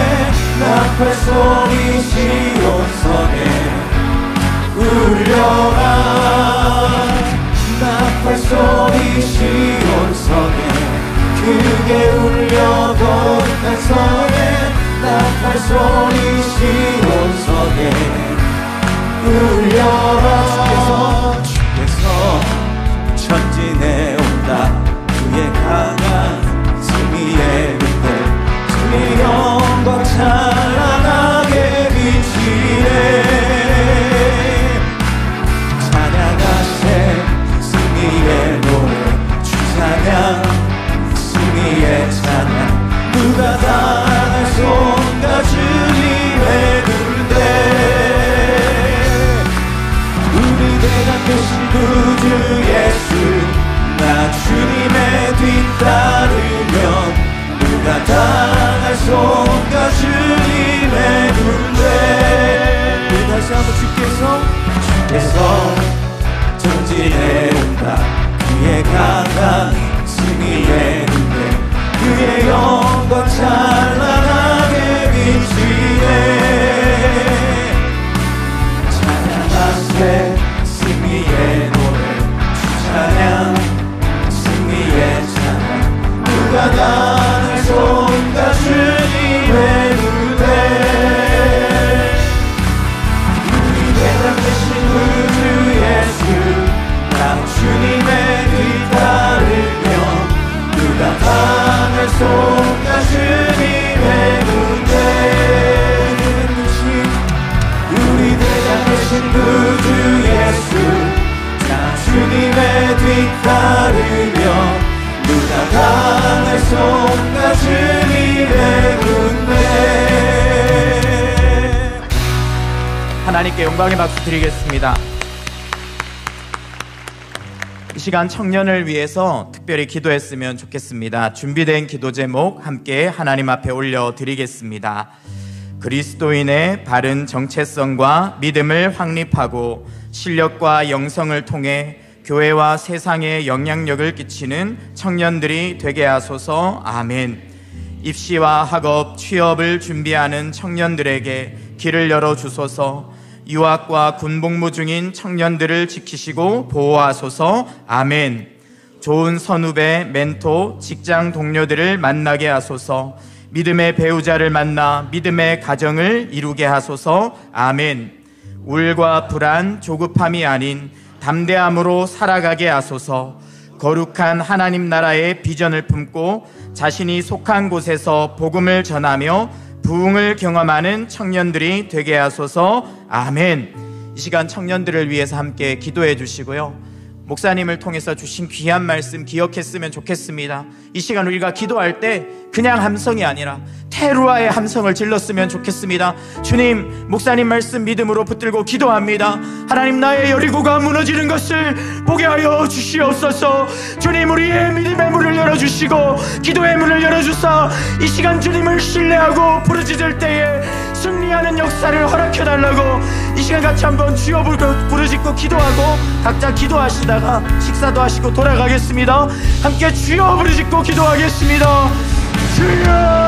[SPEAKER 3] 나팔소리 시온성에 울려라. 나팔소리 시온성에, 크게 울려 거룩한 성에. 나팔소리 시온성에 울려라. 주께서 전진해 온다. 그의 강한 승리의 빛들, 주의 영광 찬란하게 비치네. 찬양하세 승리의 노래, 주 찬양 승리의 찬양. 누가 당할 손과 주님의 군대, 우리 대장 되신 구주 예수. 나 주님의 뒤따르면 누가 당할 손과 주님의 군대. 다시 한번 주께서 전진해 온다. 그의 강한 승리의 군대, 그의 영광 찬란하게 비치네. 찬양하세 승리의 노래, 주
[SPEAKER 6] 영광의 박수 드리겠습니다. 이 시간 청년을 위해서 특별히 기도했으면 좋겠습니다. 준비된 기도 제목 함께 하나님 앞에 올려드리겠습니다. 그리스도인의 바른 정체성과 믿음을 확립하고 실력과 영성을 통해 교회와 세상에 영향력을 끼치는 청년들이 되게 하소서. 아멘. 입시와 학업, 취업을 준비하는 청년들에게 길을 열어주소서. 유학과 군복무 중인 청년들을 지키시고 보호하소서. 아멘. 좋은 선후배, 멘토, 직장 동료들을 만나게 하소서. 믿음의 배우자를 만나 믿음의 가정을 이루게 하소서. 아멘. 우울과 불안, 조급함이 아닌 담대함으로 살아가게 하소서. 거룩한 하나님 나라의 비전을 품고 자신이 속한 곳에서 복음을 전하며 부흥을 경험하는 청년들이 되게 하소서. 아멘. 이 시간 청년들을 위해서 함께 기도해 주시고요. 목사님을 통해서 주신 귀한 말씀 기억했으면 좋겠습니다. 이 시간 우리가 기도할 때 그냥 함성이 아니라 테루아의 함성을 질렀으면 좋겠습니다. 주님, 목사님 말씀 믿음으로 붙들고 기도합니다. 하나님, 나의 여리고가 무너지는 것을 보게 하여 주시옵소서. 주님, 우리의 믿음의 문을 열어주시고 기도의 문을 열어주사 이 시간 주님을 신뢰하고 부르짖을 때에 승리하는 역사를 허락해달라고 이 시간 같이 한번 주여 부르짖고 기도하고 각자 기도하시다가 식사도 하시고 돌아가겠습니다. 함께 주여 부르짖고 기도하겠습니다. 주여.